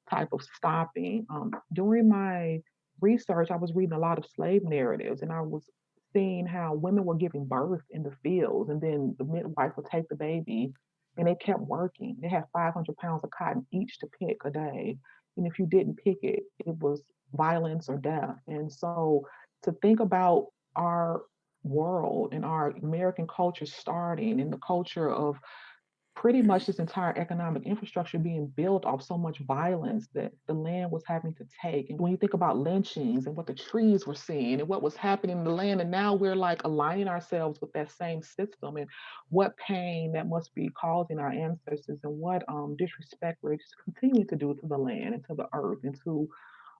type of stopping. During my research, I was reading a lot of slave narratives, and I was seeing how women were giving birth in the fields, and then the midwife would take the baby, and they kept working. They had 500 pounds of cotton each to pick a day. And if you didn't pick it, it was violence or death. And so to think about our world and our American culture starting, and the culture of pretty much this entire economic infrastructure being built off so much violence that the land was having to take. And when you think about lynchings and what the trees were seeing and what was happening in the land, and now we're like aligning ourselves with that same system, and what pain that must be causing our ancestors, and what disrespect we're just continuing to do to the land and to the earth and to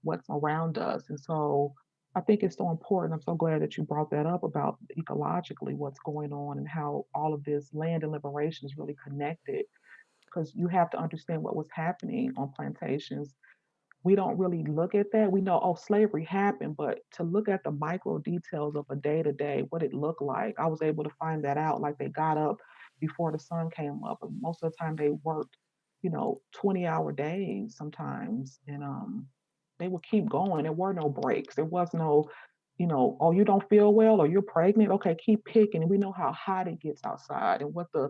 what's around us. And so I think it's so important. I'm so glad that you brought that up about ecologically what's going on and how all of this land and liberation is really connected, because you have to understand what was happening on plantations. We don't really look at that. We know, oh, slavery happened, but to look at the micro details of a day to day, what it looked like, I was able to find that out. Like they got up before the sun came up, and most of the time they worked, 20-hour days sometimes, and they would keep going. There were no breaks. There was no, oh, you don't feel well or you're pregnant. Okay, keep picking. And we know how hot it gets outside, and what the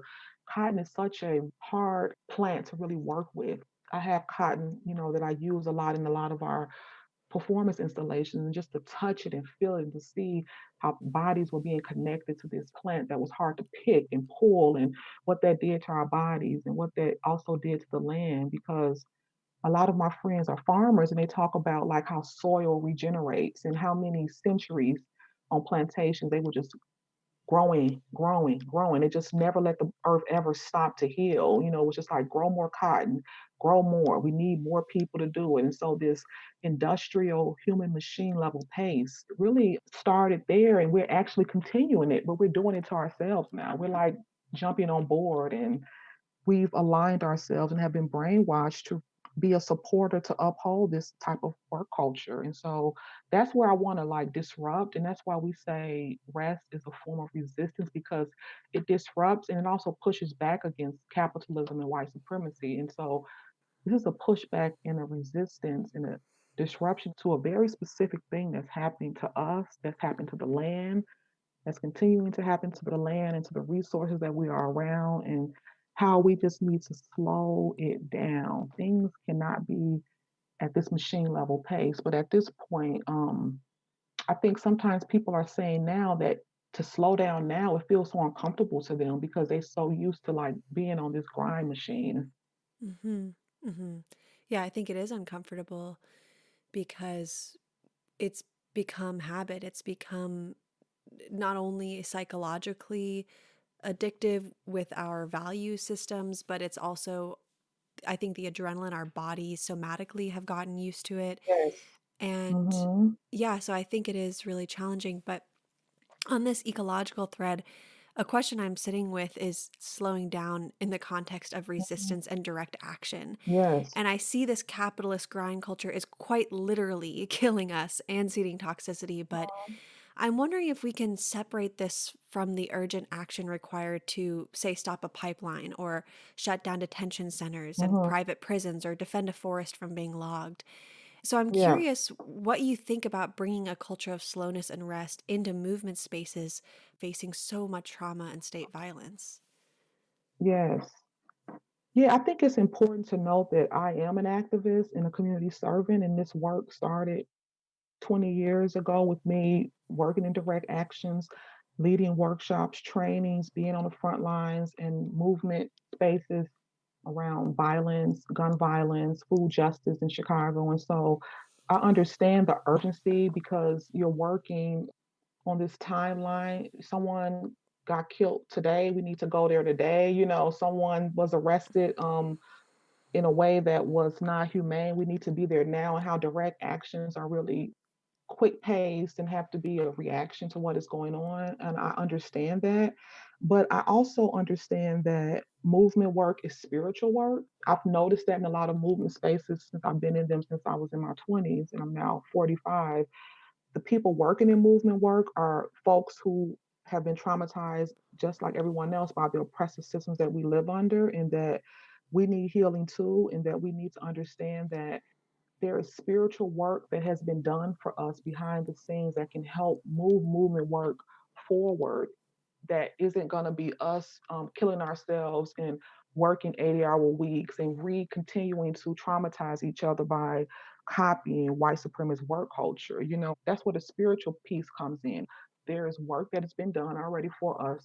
cotton is such a hard plant to really work with. I have cotton, that I use a lot in a lot of our performance installations, and just to touch it and feel it and to see how bodies were being connected to this plant that was hard to pick and pull, and what that did to our bodies and what that also did to the land. Because a lot of my friends are farmers and they talk about like how soil regenerates and how many centuries on plantations they were just growing, growing, growing. It just never let the earth ever stop to heal. It was just like grow more cotton, grow more. We need more people to do it. And so this industrial human machine level pace really started there, and we're actually continuing it, but we're doing it to ourselves now. We're like jumping on board, and we've aligned ourselves and have been brainwashed to be a supporter to uphold this type of work culture. And so that's where I want to like disrupt. And that's why we say rest is a form of resistance, because it disrupts and it also pushes back against capitalism and white supremacy. And so this is a pushback and a resistance and a disruption to a very specific thing that's happening to us, that's happened to the land, that's continuing to happen to the land and to the resources that we are around, and how we just need to slow it down. Things cannot be at this machine level pace. But at this point, I think sometimes people are saying now that to slow down now, it feels so uncomfortable to them because they're so used to like being on this grind machine. Mm-hmm. Mm-hmm. Yeah, I think it is uncomfortable because it's become habit. It's become not only psychologically addictive with our value systems, but it's also, I think, the adrenaline, our bodies somatically have gotten used to it. Yes. And Mm-hmm. yeah, so I think it is really challenging. But on this ecological thread, a question I'm sitting with is slowing down in the context of Hmm. resistance and direct action. Yes. And I see this capitalist grind culture is quite literally killing us and seeding toxicity, but I'm wondering if we can separate this from the urgent action required to, say, stop a pipeline or shut down detention centers and Mm-hmm. private prisons or defend a forest from being logged. So I'm Yeah. curious what you think about bringing a culture of slowness and rest into movement spaces facing so much trauma and state violence. Yes. Yeah, I think it's important to note that I am an activist and a community servant, and this work started 20 years ago with me working in direct actions, leading workshops, trainings, being on the front lines and movement spaces around violence, gun violence, food justice in Chicago. And so I understand the urgency because you're working on this timeline. Someone got killed today. We need to go there today. Someone was arrested in a way that was not humane. We need to be there now, and how direct actions are really quick paced and have to be a reaction to what is going on. And I understand that. But I also understand that movement work is spiritual work. I've noticed that in a lot of movement spaces since I've been in them since I was in my 20s and I'm now 45. The people working in movement work are folks who have been traumatized just like everyone else by the oppressive systems that we live under, and that we need healing too, and that we need to understand that there is spiritual work that has been done for us behind the scenes that can help move movement work forward, that isn't going to be us killing ourselves and working 80-hour weeks and continuing to traumatize each other by copying white supremacist work culture. That's where the spiritual piece comes in. There is work that has been done already for us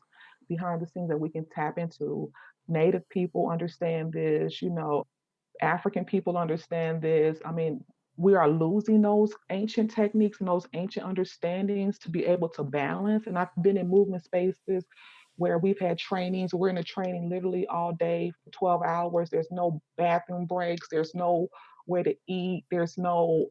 behind the scenes that we can tap into. Native people understand this, African people understand this. I mean, we are losing those ancient techniques and those ancient understandings to be able to balance. And I've been in movement spaces where we've had trainings. We're in a training literally all day for 12 hours. There's no bathroom breaks. There's no where to eat. There's no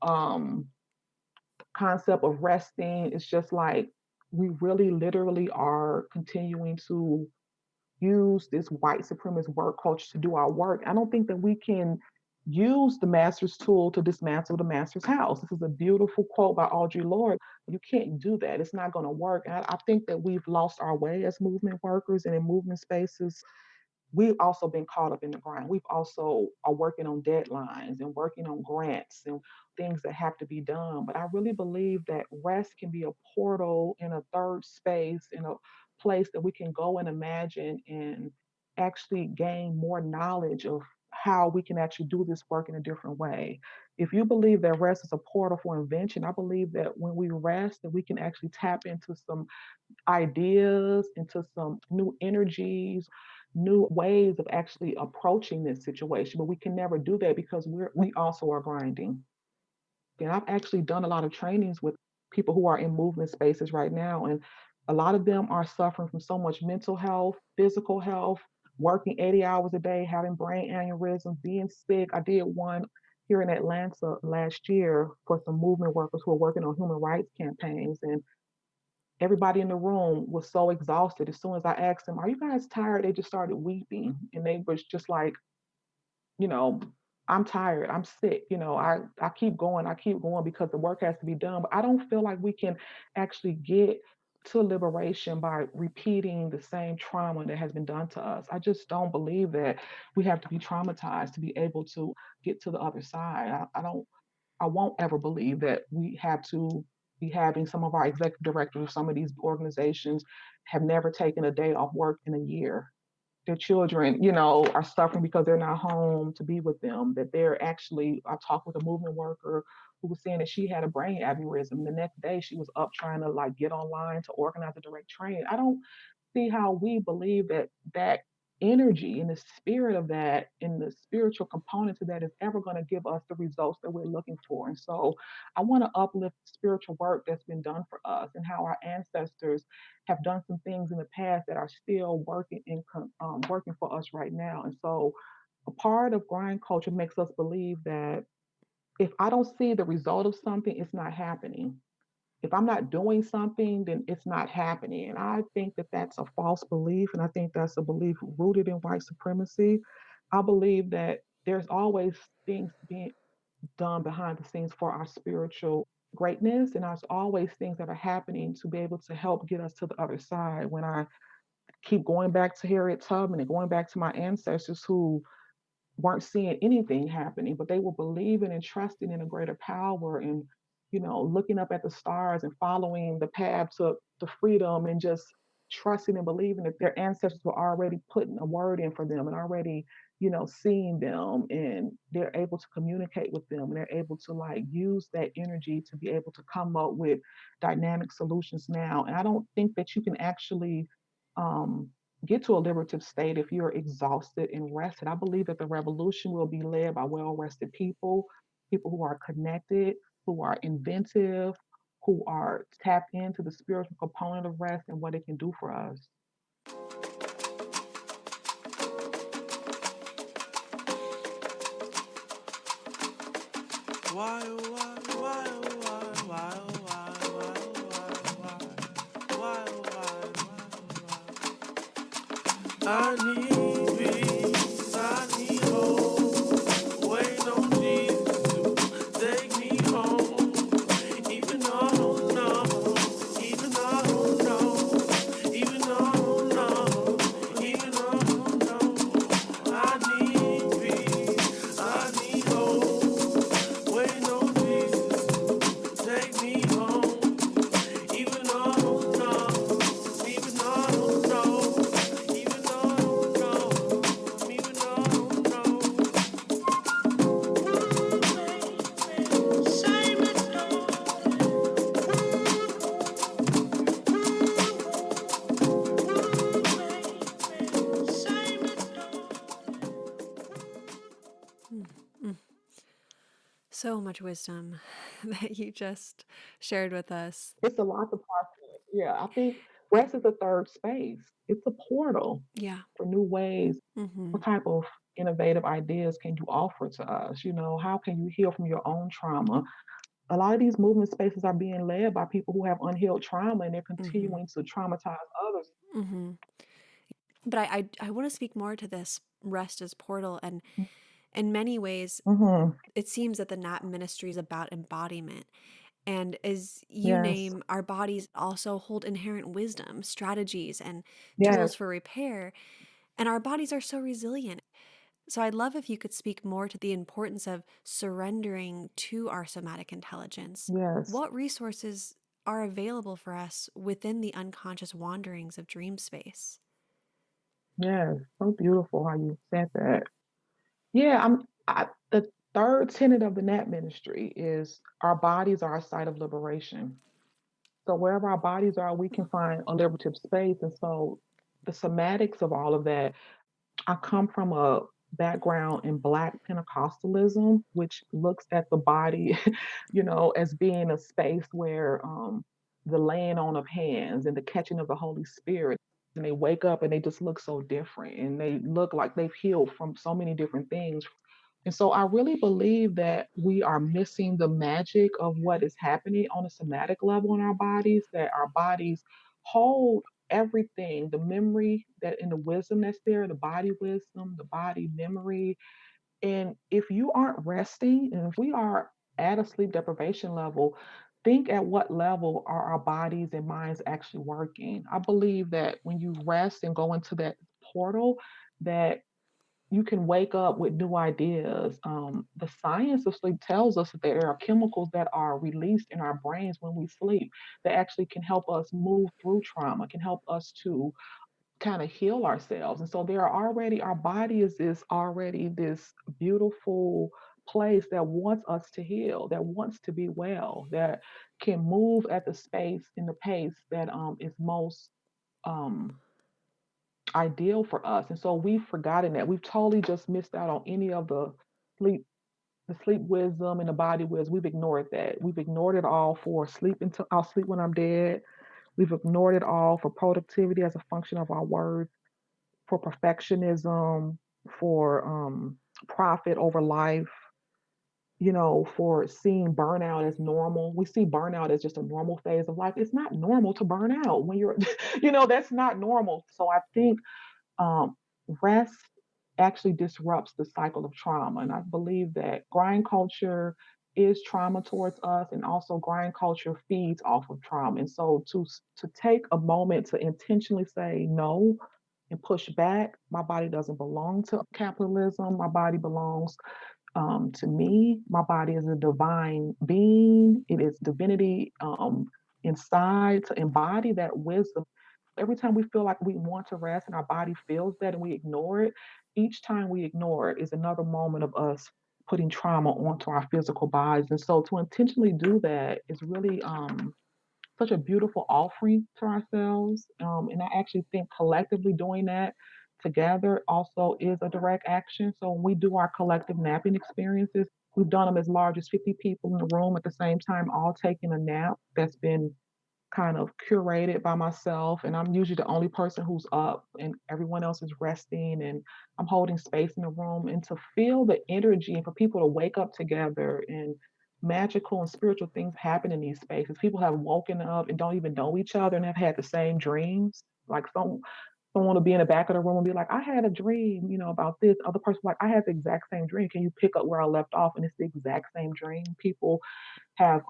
concept of resting. It's just like we really literally are continuing to use this white supremacist work culture to do our work. I don't think that we can use the master's tool to dismantle the master's house. This is a beautiful quote by Audre Lorde. You can't do that. It's not going to work. And I think that we've lost our way as movement workers and in movement spaces. We've also been caught up in the grind. We've also are working on deadlines and working on grants and things that have to be done. But I really believe that rest can be a portal in a third space, in a place that we can go and imagine and actually gain more knowledge of how we can actually do this work in a different way. If you believe that rest is a portal for invention, I believe that when we rest, that we can actually tap into some ideas, into some new energies, new ways of actually approaching this situation. But we can never do that because we also are grinding. And I've actually done a lot of trainings with people who are in movement spaces right now. And a lot of them are suffering from so much mental health, physical health, working 80 hours a day, having brain aneurysms, being sick. I did one here in Atlanta last year for some movement workers who are working on human rights campaigns. And everybody in the room was so exhausted. As soon as I asked them, "Are you guys tired?" They just started weeping. And they was just like, you know, I'm tired, I'm sick, I I keep going because the work has to be done. But I don't feel like we can actually get to liberation by repeating the same trauma that has been done to us. I just don't believe that we have to be traumatized to be able to get to the other side. I won't ever believe that we have to be having some of our executive directors of some of these organizations have never taken a day off work in a year. Their children, are suffering because they're not home to be with them. That they're actually, I talked with a movement worker who was saying that she had a brain aneurysm. The next day she was up trying to like get online to organize a direct train. I don't see how we believe that that energy and the spirit of that and the spiritual component to that is ever going to give us the results that we're looking for. And so I want to uplift the spiritual work that's been done for us and how our ancestors have done some things in the past that are still working for us right now. And so a part of grind culture makes us believe that if I don't see the result of something, it's not happening. If I'm not doing something, then it's not happening. And I think that that's a false belief. And I think that's a belief rooted in white supremacy. I believe that there's always things being done behind the scenes for our spiritual greatness. And there's always things that are happening to be able to help get us to the other side. When I keep going back to Harriet Tubman and going back to my ancestors who weren't seeing anything happening, but they were believing and trusting in a greater power and, looking up at the stars and following the path to freedom and just trusting and believing that their ancestors were already putting a word in for them and already, seeing them and they're able to communicate with them and they're able to like use that energy to be able to come up with dynamic solutions now. And I don't think that you can actually um, get to a liberative state if you're exhausted and rested. I believe that the revolution will be led by well rested people, people who are connected, who are inventive, who are tapped into the spiritual component of rest and what it can do for us. Why, oh, why, oh, why, why, oh, why, why, oh, why, why, oh, why, why, I need peace, I need hope, wait on Jesus to take me home, even though I don't know, even though I don't know, even though I don't know, even though I don't know, I need peace, I need hope, wait on Jesus to take me home, even though I don't know, even though I don't know, even though I don't know, even though I don't know. Shame it shame So much wisdom that you just shared with us. It's a lot to process. Yeah, I think rest is a third space. It's a portal Yeah. for new ways. Mm-hmm. What type of innovative ideas can you offer to us? How can you heal from your own trauma? A lot of these movement spaces are being led by people who have unhealed trauma and they're Mm-hmm. continuing to traumatize others. Mm-hmm. But I want to speak more to this rest as portal, and in many ways Mm-hmm. it seems that the Nap ministry is about embodiment. And as you Yes. name, our bodies also hold inherent wisdom, strategies, and tools Yes. for repair. And our bodies are so resilient. So I'd love if you could speak more to the importance of surrendering to our somatic intelligence. Yes. What resources are available for us within the unconscious wanderings of dream space? Yes, so beautiful how you said that. Yeah, the third tenet of the NAP ministry is our bodies are a site of liberation. So wherever our bodies are, we can find a liberative space. And so the somatics of all of that, I come from a background in Black Pentecostalism, which looks at the body, as being a space where the laying on of hands and the catching of the Holy Spirit. And they wake up and they just look so different and they look like they've healed from so many different things. And so I really believe that we are missing the magic of what is happening on a somatic level in our bodies, that our bodies hold everything, the memory that and the wisdom that's there, the body wisdom, the body memory. And if you aren't resting, and if we are at a sleep deprivation level, think at what level are our bodies and minds actually working. I believe that when you rest and go into that portal, that you can wake up with new ideas. The science of sleep tells us that there are chemicals that are released in our brains when we sleep that actually can help us move through trauma, can help us to kind of heal ourselves. And so there are already, our body is already this beautiful place that wants us to heal, that wants to be well, that can move at the space in the pace that is most um, ideal for us. And so we've forgotten that. We've totally just missed out on any of sleep, the sleep wisdom and the body wisdom. We've ignored that. We've ignored it all for sleep until I'll sleep when I'm dead. We've ignored it all for productivity as a function of our worth, for perfectionism, for profit over life, for seeing burnout as normal. We see burnout as just a normal phase of life. It's not normal to burn out when you're, that's not normal. So I think um, rest actually disrupts the cycle of trauma. And I believe that grind culture is trauma towards us, and also grind culture feeds off of trauma. And so to take a moment to intentionally say no and push back, my body doesn't belong to capitalism. My body belongs to me. My body is a divine being. It is divinity inside to embody that wisdom. Every time we feel like we want to rest and our body feels that and we ignore it, each time we ignore it is another moment of us putting trauma onto our physical bodies. And so to intentionally do that is really such a beautiful offering to ourselves. And I actually think collectively doing that together also is a direct action. So when we do our collective napping experiences, we've done them as large as 50 people in the room at the same time, all taking a nap that's been kind of curated by myself, and I'm usually the only person who's up and everyone else is resting, and I'm holding space in the room, and to feel the energy and for people to wake up together and magical and spiritual things happen in these spaces. People have woken up and don't even know each other and have had the same dreams. Like someone will be in the back of the room and be like, I had a dream, about this. Other person like, I had the exact same dream. Can you pick up where I left off? And it's the exact same dream. People have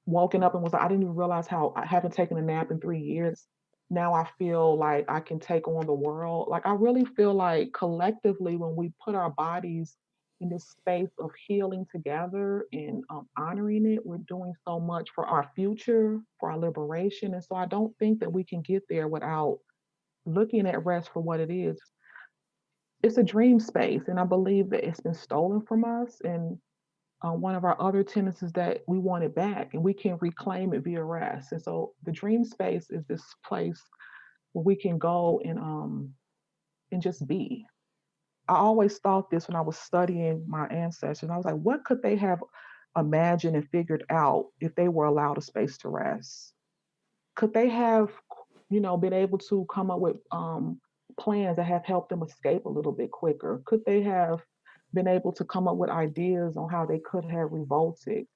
woken up and was like, I didn't even realize how I haven't taken a nap in 3 years. Now I feel like I can take on the world. Like I really feel like collectively, when we put our bodies in this space of healing together and honoring it, we're doing so much for our future, for our liberation. And so I don't think that we can get there without looking at rest for what it is. It's a dream space, and I believe that it's been stolen from us. And one of our other tenets is that we want it back and we can reclaim it via rest. And so the dream space is this place where we can go and just be. I always thought this when I was studying my ancestors. I was like, what could they have imagined and figured out if they were allowed a space to rest? Could they have, been able to come up with plans that have helped them escape a little bit quicker? Could they have been able to come up with ideas on how they could have revolted?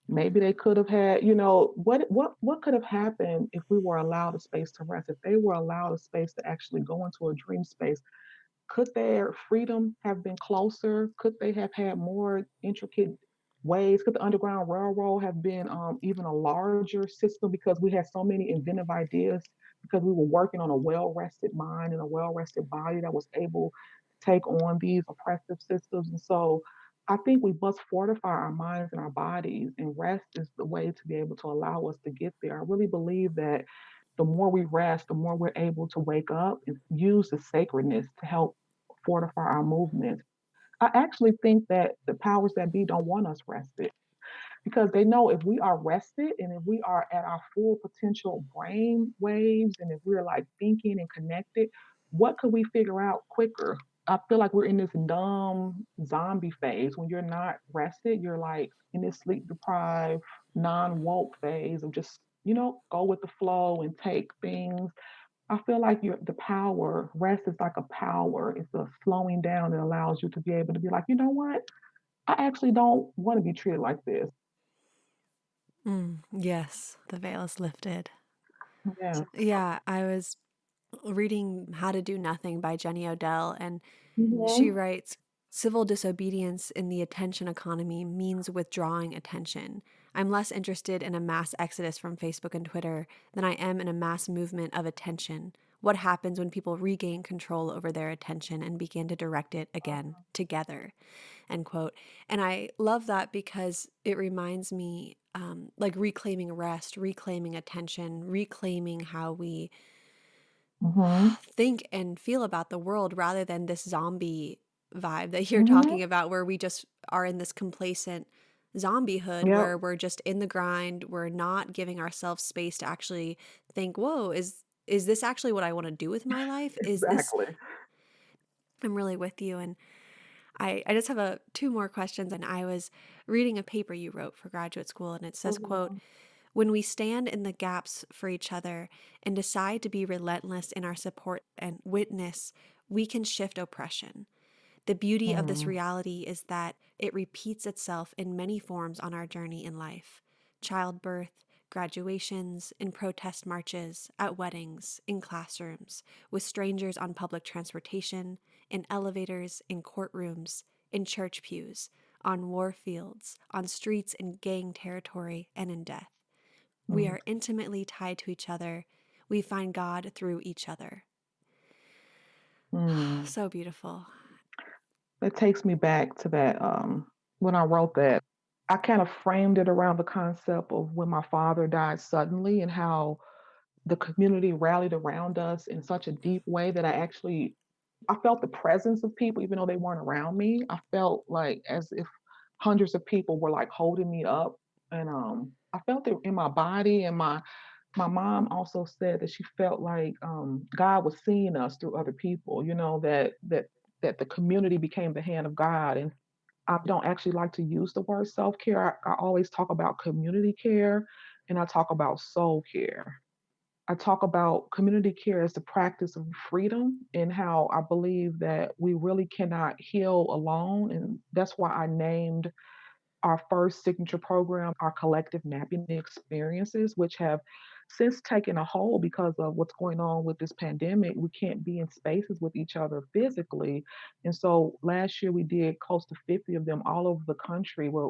Maybe they could have had, what could have happened if we were allowed a space to rest, if they were allowed a space to actually go into a dream space? Could their freedom have been closer? Could they have had more intricate ways? Could the Underground Railroad have been even a larger system because we had so many inventive ideas because we were working on a well rested mind and a well rested body that was able to take on these oppressive systems? And so I think we must fortify our minds and our bodies, and rest is the way to be able to allow us to get there. I really believe that the more we rest, the more we're able to wake up and use the sacredness to help fortify our movements. I actually think that the powers that be don't want us rested because they know if we are rested and if we are at our full potential brain waves and if we're like thinking and connected, what could we figure out quicker? I feel like we're in this dumb zombie phase. When you're not rested, you're like in this sleep deprived, non woke phase of just, go with the flow and take things. I feel like the power, rest is like a power. It's a slowing down that allows you to be able to be like, you know what? I actually don't want to be treated like this. Yes, the veil is lifted. Yeah. Yeah, I was reading How to Do Nothing by Jenny Odell, and she Mhm. writes, civil disobedience in the attention economy means withdrawing attention. I'm less interested in a mass exodus from Facebook and Twitter than I am in a mass movement of attention. What happens when people regain control over their attention and begin to direct it again together? End quote. And I love that because it reminds me, like reclaiming rest, reclaiming attention, reclaiming how we Mhm. think and feel about the world rather than this zombie vibe that you're Mhm. talking about, where we just are in this complacent zombiehood Yep. where we're just in the grind. We're not giving ourselves space to actually think, whoa, is this actually what I want to do with my life? Is this, Exactly. I'm really with you. And I just have two more questions. And I was reading a paper you wrote for graduate school, and it says, quote, Mhm. when we stand in the gaps for each other and decide to be relentless in our support and witness, we can shift oppression. The beauty of this Mm. reality is that it repeats itself in many forms on our journey in life: childbirth, graduations, in protest marches, at weddings, in classrooms, with strangers on public transportation, in elevators, in courtrooms, in church pews, on war fields, on streets in gang territory, and in death. We Mm. are intimately tied to each other. We find God through each other. Mm. So beautiful. That takes me back to that when I wrote that. I kind of framed it around the concept of when my father died suddenly and how the community rallied around us in such a deep way that I felt the presence of people even though they weren't around me. I felt like as if hundreds of people were like holding me up and I felt it in my body and my mom also said that she felt like God was seeing us through other people, that the community became the hand of God. And I don't actually like to use the word self-care. I always talk about community care and I talk about soul care. I talk about community care as the practice of freedom and how I believe that we really cannot heal alone. And that's why I named our first signature program, our collective napping experiences, which have since taken a hold because of what's going on with this pandemic. We can't be in spaces with each other physically. And so last year we did close to 50 of them all over the country where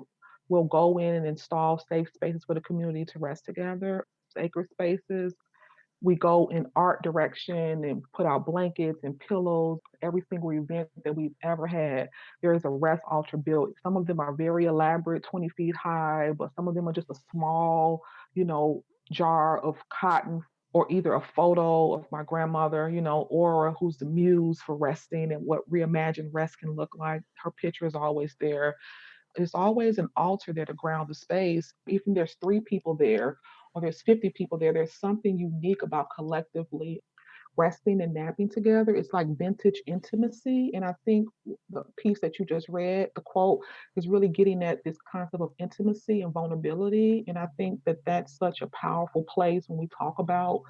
we'll go in and install safe spaces for the community to rest together, sacred spaces. We go in art direction and put out blankets and pillows. Every single event that we've ever had, there is a rest altar built. Some of them are very elaborate, 20 feet high, but some of them are just a small, you know, jar of cotton or either a photo of my grandmother, Aura, who's the muse for resting and what reimagined rest can look like. Her picture is always there. There's always an altar there to ground the space. Even there's 3 people there or there's 50 people there, there's something unique about collectively resting and napping together. It's like vintage intimacy. And I think the piece that you just read, the quote, is really getting at this concept of intimacy and vulnerability. And I think that that's such a powerful place when we talk about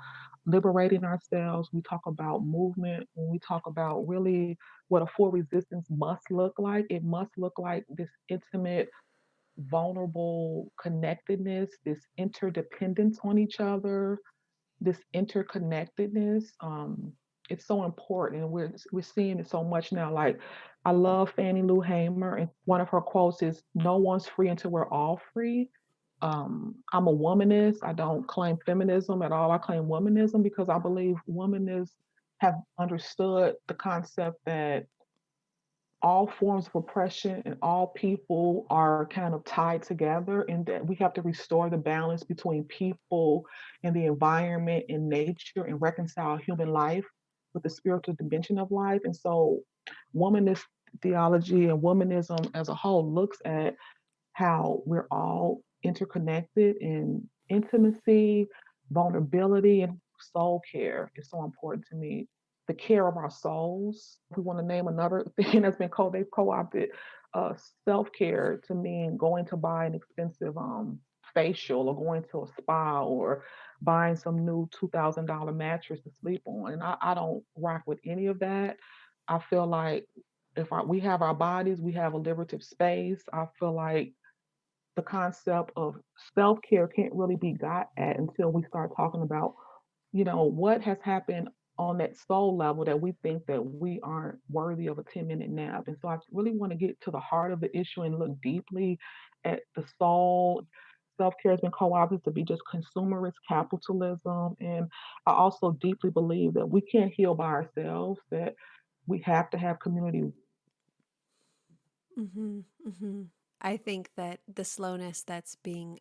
liberating ourselves, we talk about movement, when we talk about really what a full resistance must look like. It must look like this intimate, vulnerable connectedness, this interdependence on each other, this interconnectedness. It's so important, and we're seeing it so much now. Like, I love Fannie Lou Hamer, and one of her quotes is, "No one's free until we're all free." I'm a womanist. I don't claim feminism at all. I claim womanism because I believe womanists have understood the concept that all forms of oppression and all people are kind of tied together, and that we have to restore the balance between people and the environment and nature and reconcile human life with the spiritual dimension of life. And so womanist theology and womanism as a whole looks at how we're all interconnected, in intimacy, vulnerability, and soul care is so important to me. The care of our souls. If we want to name another thing that's been they've co-opted self care to mean going to buy an expensive facial, or going to a spa, or buying some new $2,000 mattress to sleep on. And I don't rock with any of that. I feel like we have our bodies, we have a liberative space. I feel like the concept of self care can't really be got at until we start talking about, what has happened on that soul level that we think that we aren't worthy of a 10-minute nap. And so I really want to get to the heart of the issue and look deeply at the soul. Self care has been co opted to be just consumerist capitalism. And I also deeply believe that we can't heal by ourselves, that we have to have community. Mm-hmm, mm-hmm. I think that the slowness that's being,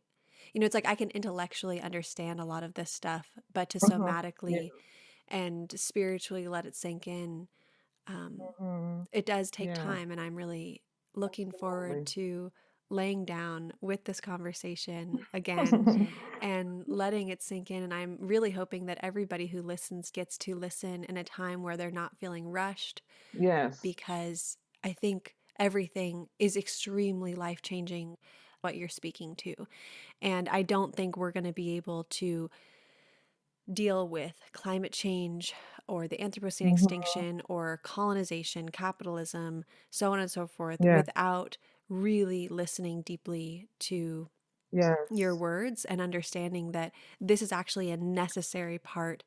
it's like I can intellectually understand a lot of this stuff, but to Mhm. Yeah. somatically and spiritually let it sink in, Mhm. it does take Yeah, time. And I'm really looking forward absolutely. to laying down with this conversation again and letting it sink in. And I'm really hoping that everybody who listens gets to listen in a time where they're not feeling rushed, Yes. because I think everything is extremely life changing what you're speaking to. And I don't think we're going to be able to deal with climate change or the Anthropocene Mhm. extinction or colonization, capitalism, so on and so forth, Yeah. without really listening deeply to your Yes. words and understanding that this is actually a necessary part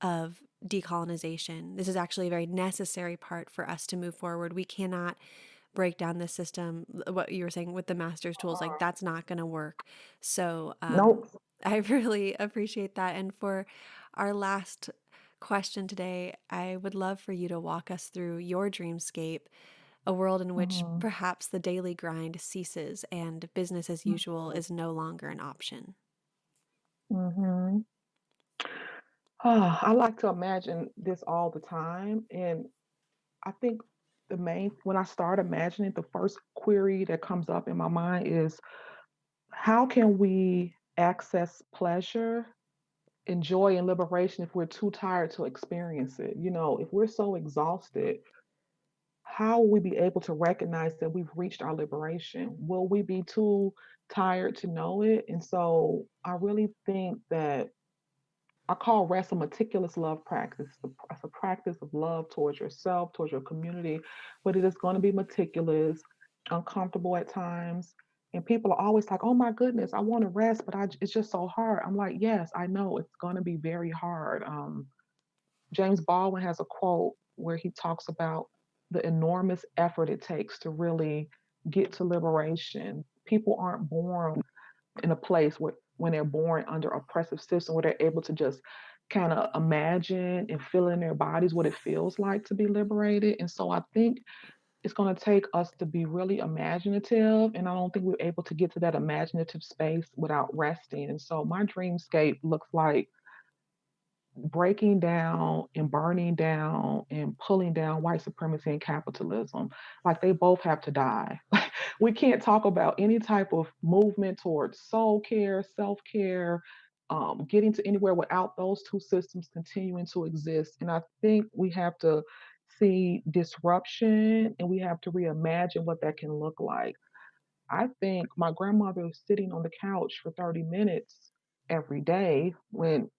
of decolonization. This is actually a very necessary part for us to move forward. We cannot break down this system, what you were saying with the master's tools, like that's not going to work. So Nope. I really appreciate that. And for our last question today, I would love for you to walk us through your dreamscape, a world in which Mhm. perhaps the daily grind ceases and business as usual Mhm. is no longer an option. Mhm. I like to imagine this all the time, and I think when I start imagining, the first query that comes up in my mind is, how can we access pleasure and joy and liberation if we're too tired to experience it? If we're so exhausted, how will we be able to recognize that we've reached our liberation? Will we be too tired to know it? And so I really think that I call rest a meticulous love practice. It's a practice of love towards yourself, towards your community, but it is going to be meticulous, uncomfortable at times. And people are always like, oh my goodness, I want to rest, but it's just so hard. I'm like, yes, I know it's going to be very hard. James Baldwin has a quote where he talks about the enormous effort it takes to really get to liberation. People aren't born in a place where, when they're born under oppressive system, where they're able to just kind of imagine and feel in their bodies what it feels like to be liberated. And so I think it's going to take us to be really imaginative, and I don't think we're able to get to that imaginative space without resting. And so my dreamscape looks like breaking down and burning down and pulling down white supremacy and capitalism. Like, they both have to die. We can't talk about any type of movement towards soul care, self care, getting to anywhere without those two systems continuing to exist. And I think we have to see disruption, and we have to reimagine what that can look like. I think my grandmother was sitting on the couch for 30 minutes every day when,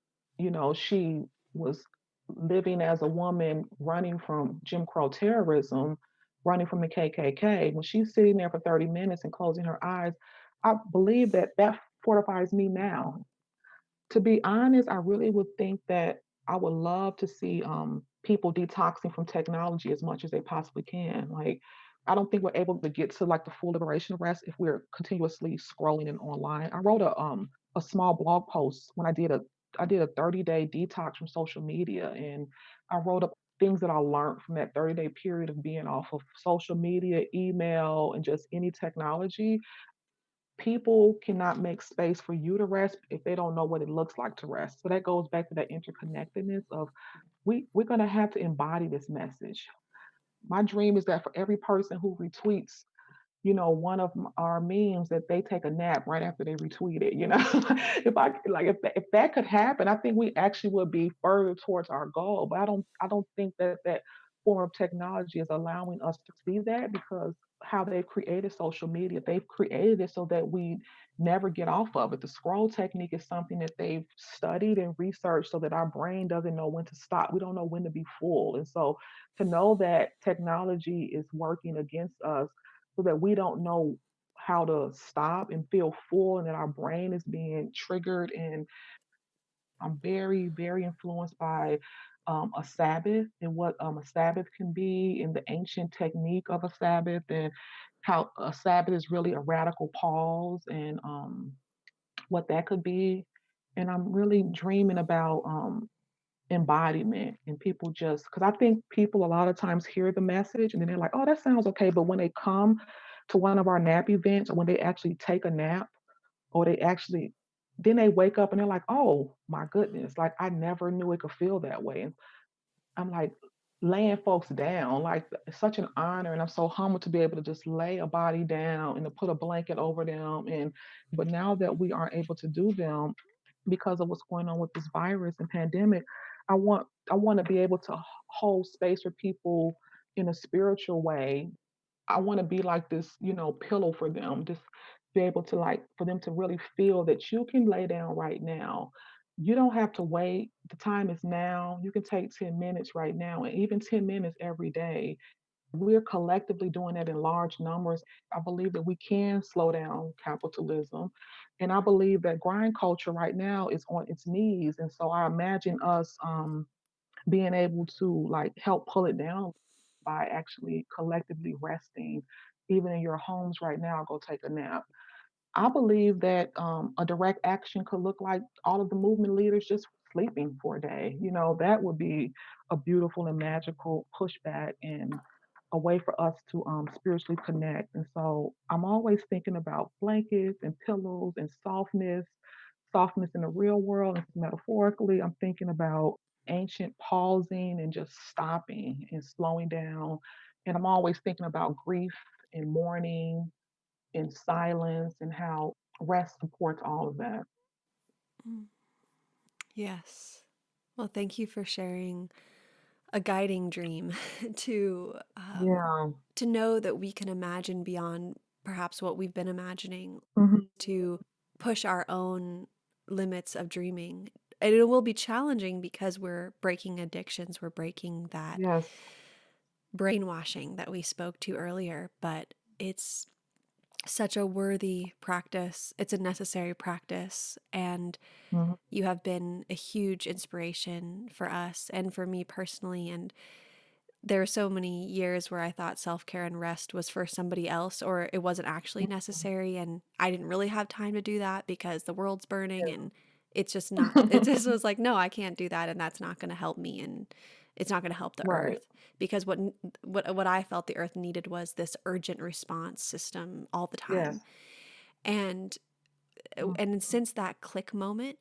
she was living as a woman running from Jim Crow terrorism, running from the KKK. When she's sitting there for 30 minutes and closing her eyes, I believe that that fortifies me now. To be honest, I really would think that I would love to see people detoxing from technology as much as they possibly can. Like, I don't think we're able to get to like the full liberation of rest if we're continuously scrolling and online. I wrote a small blog post when I did a 30-day detox from social media, and I wrote up things that I learned from that 30-day period of being off of social media, email, and just any technology. People cannot make space for you to rest if they don't know what it looks like to rest. So that goes back to that interconnectedness of we're going to have to embody this message. My dream is that for every person who retweets, one of our memes, that they take a nap right after they retweet it. If that could happen, I think we actually would be further towards our goal. But I don't think that that form of technology is allowing us to see that, because how they've created social media, they've created it so that we never get off of it. The scroll technique is something that they've studied and researched so that our brain doesn't know when to stop. We don't know when to be full. And so to know that technology is working against us so that we don't know how to stop and feel full, and that our brain is being triggered. And I'm very, very influenced by a Sabbath, and what a Sabbath can be, and the ancient technique of a Sabbath, and how a Sabbath is really a radical pause, and what that could be. And I'm really dreaming about embodiment, and people just, because I think people a lot of times hear the message and then they're like, oh, that sounds okay. But when they come to one of our nap events, or when they actually take a nap, or they actually, then they wake up and they're like, oh my goodness, like I never knew it could feel that way. And I'm like, laying folks down, like it's such an honor, and I'm so humbled to be able to just lay a body down and to put a blanket over them. And but now that we aren't able to do them because of what's going on with this virus and pandemic, I want to be able to hold space for people in a spiritual way. I want to be like this, pillow for them. Just be able to, like, for them to really feel that you can lay down right now. You don't have to wait. The time is now. You can take 10 minutes right now, and even 10 minutes every day. We're collectively doing that in large numbers. I believe that we can slow down capitalism. And I believe that grind culture right now is on its knees. And so I imagine us being able to, like, help pull it down by actually collectively resting. Even in your homes right now, go take a nap. I believe that a direct action could look like all of the movement leaders just sleeping for a day. That would be a beautiful and magical pushback, and a way for us to spiritually connect. And so I'm always thinking about blankets and pillows and softness in the real world. And metaphorically, I'm thinking about ancient pausing and just stopping and slowing down. And I'm always thinking about grief and mourning and silence, and how rest supports all of that. Mm. Yes. Well, thank you for sharing a guiding dream to Yeah. to know that we can imagine beyond perhaps what we've been imagining, Mhm. to push our own limits of dreaming. And it will be challenging because we're breaking addictions, we're breaking that Yes. brainwashing that we spoke to earlier, but it's such a worthy practice. It's a necessary practice. And Mhm. you have been a huge inspiration for us and for me personally. And there were so many years where I thought self care and rest was for somebody else, or it wasn't actually necessary. And I didn't really have time to do that because the world's burning and it's just not, it just was like, no, I can't do that. And that's not going to help me. And it's not going to help the Right. earth, because what I felt the earth needed was this urgent response system all the Yes. time. And, Mhm. and since that click moment,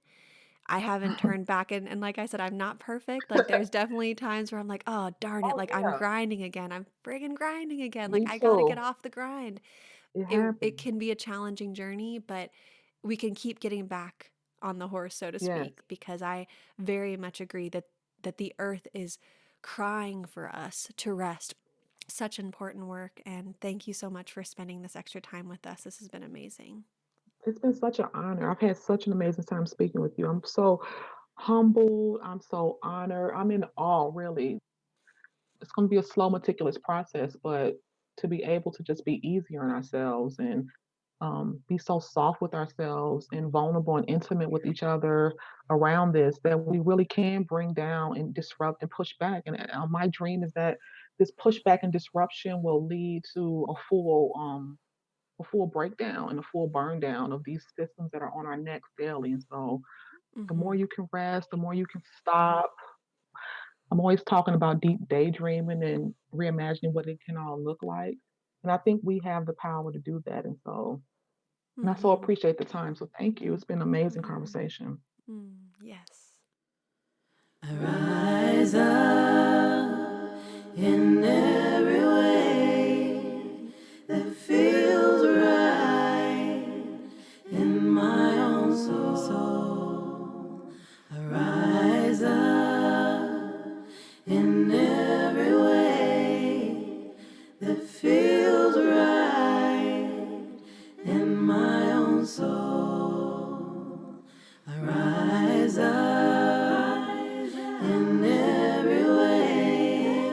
I haven't turned back. And like I said, I'm not perfect. Like there's definitely times where I'm like, oh, darn it. Oh Like I'm yeah. grinding again. I'm friggin' grinding again. Like Me I got to get too. off the grind. It It happens. can be a challenging journey, but we can keep getting back on the horse, so to Yes. speak, because I very much agree that the earth is crying for us to rest. Such important work. And thank you so much for spending this extra time with us. This has been amazing. It's been such an honor. I've had such an amazing time speaking with you. I'm so humbled. I'm so honored. I'm in awe, really. It's going to be a slow, meticulous process, but to be able to just be easier on ourselves, and be so soft with ourselves and vulnerable and intimate with each other around this, that we really can bring down and disrupt and push back. And my dream is that this pushback and disruption will lead to a full breakdown and a full burn down of these systems that are on our necks daily. And so the more Hmm. you can rest, the more you can stop, I'm always talking about deep daydreaming and reimagining what it can all look like. And I think we have the power to do that. And I so Mm-hmm. appreciate the time. So thank you. It's been an amazing Mm-hmm. conversation. Yes. I rise up in every way that feels right in my own soul. I rise up in every way that feels right in my own soul. I rise up in every way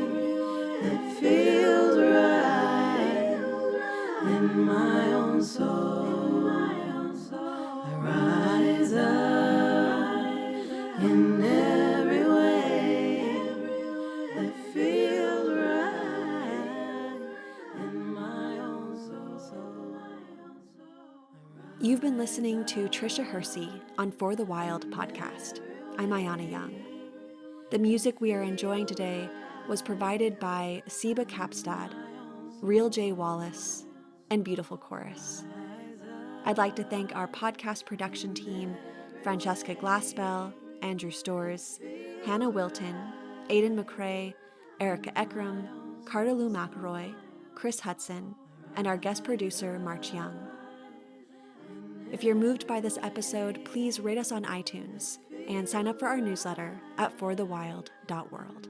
that feels right in my own soul. I rise up in every way that feels right in my own soul. You've been listening to Tricia Hersey on For the Wild podcast. I'm Ayana Young. The music we are enjoying today was provided by Seba Kapstad, Real J. Wallace, and Beautiful Chorus. I'd like to thank our podcast production team, Francesca Glassbell, Andrew Storrs, Hannah Wilton, Aidan McCrae, Erica Eckram, Carter Lou McElroy, Chris Hudson, and our guest producer, March Young. If you're moved by this episode, please rate us on iTunes and sign up for our newsletter at forthewild.world.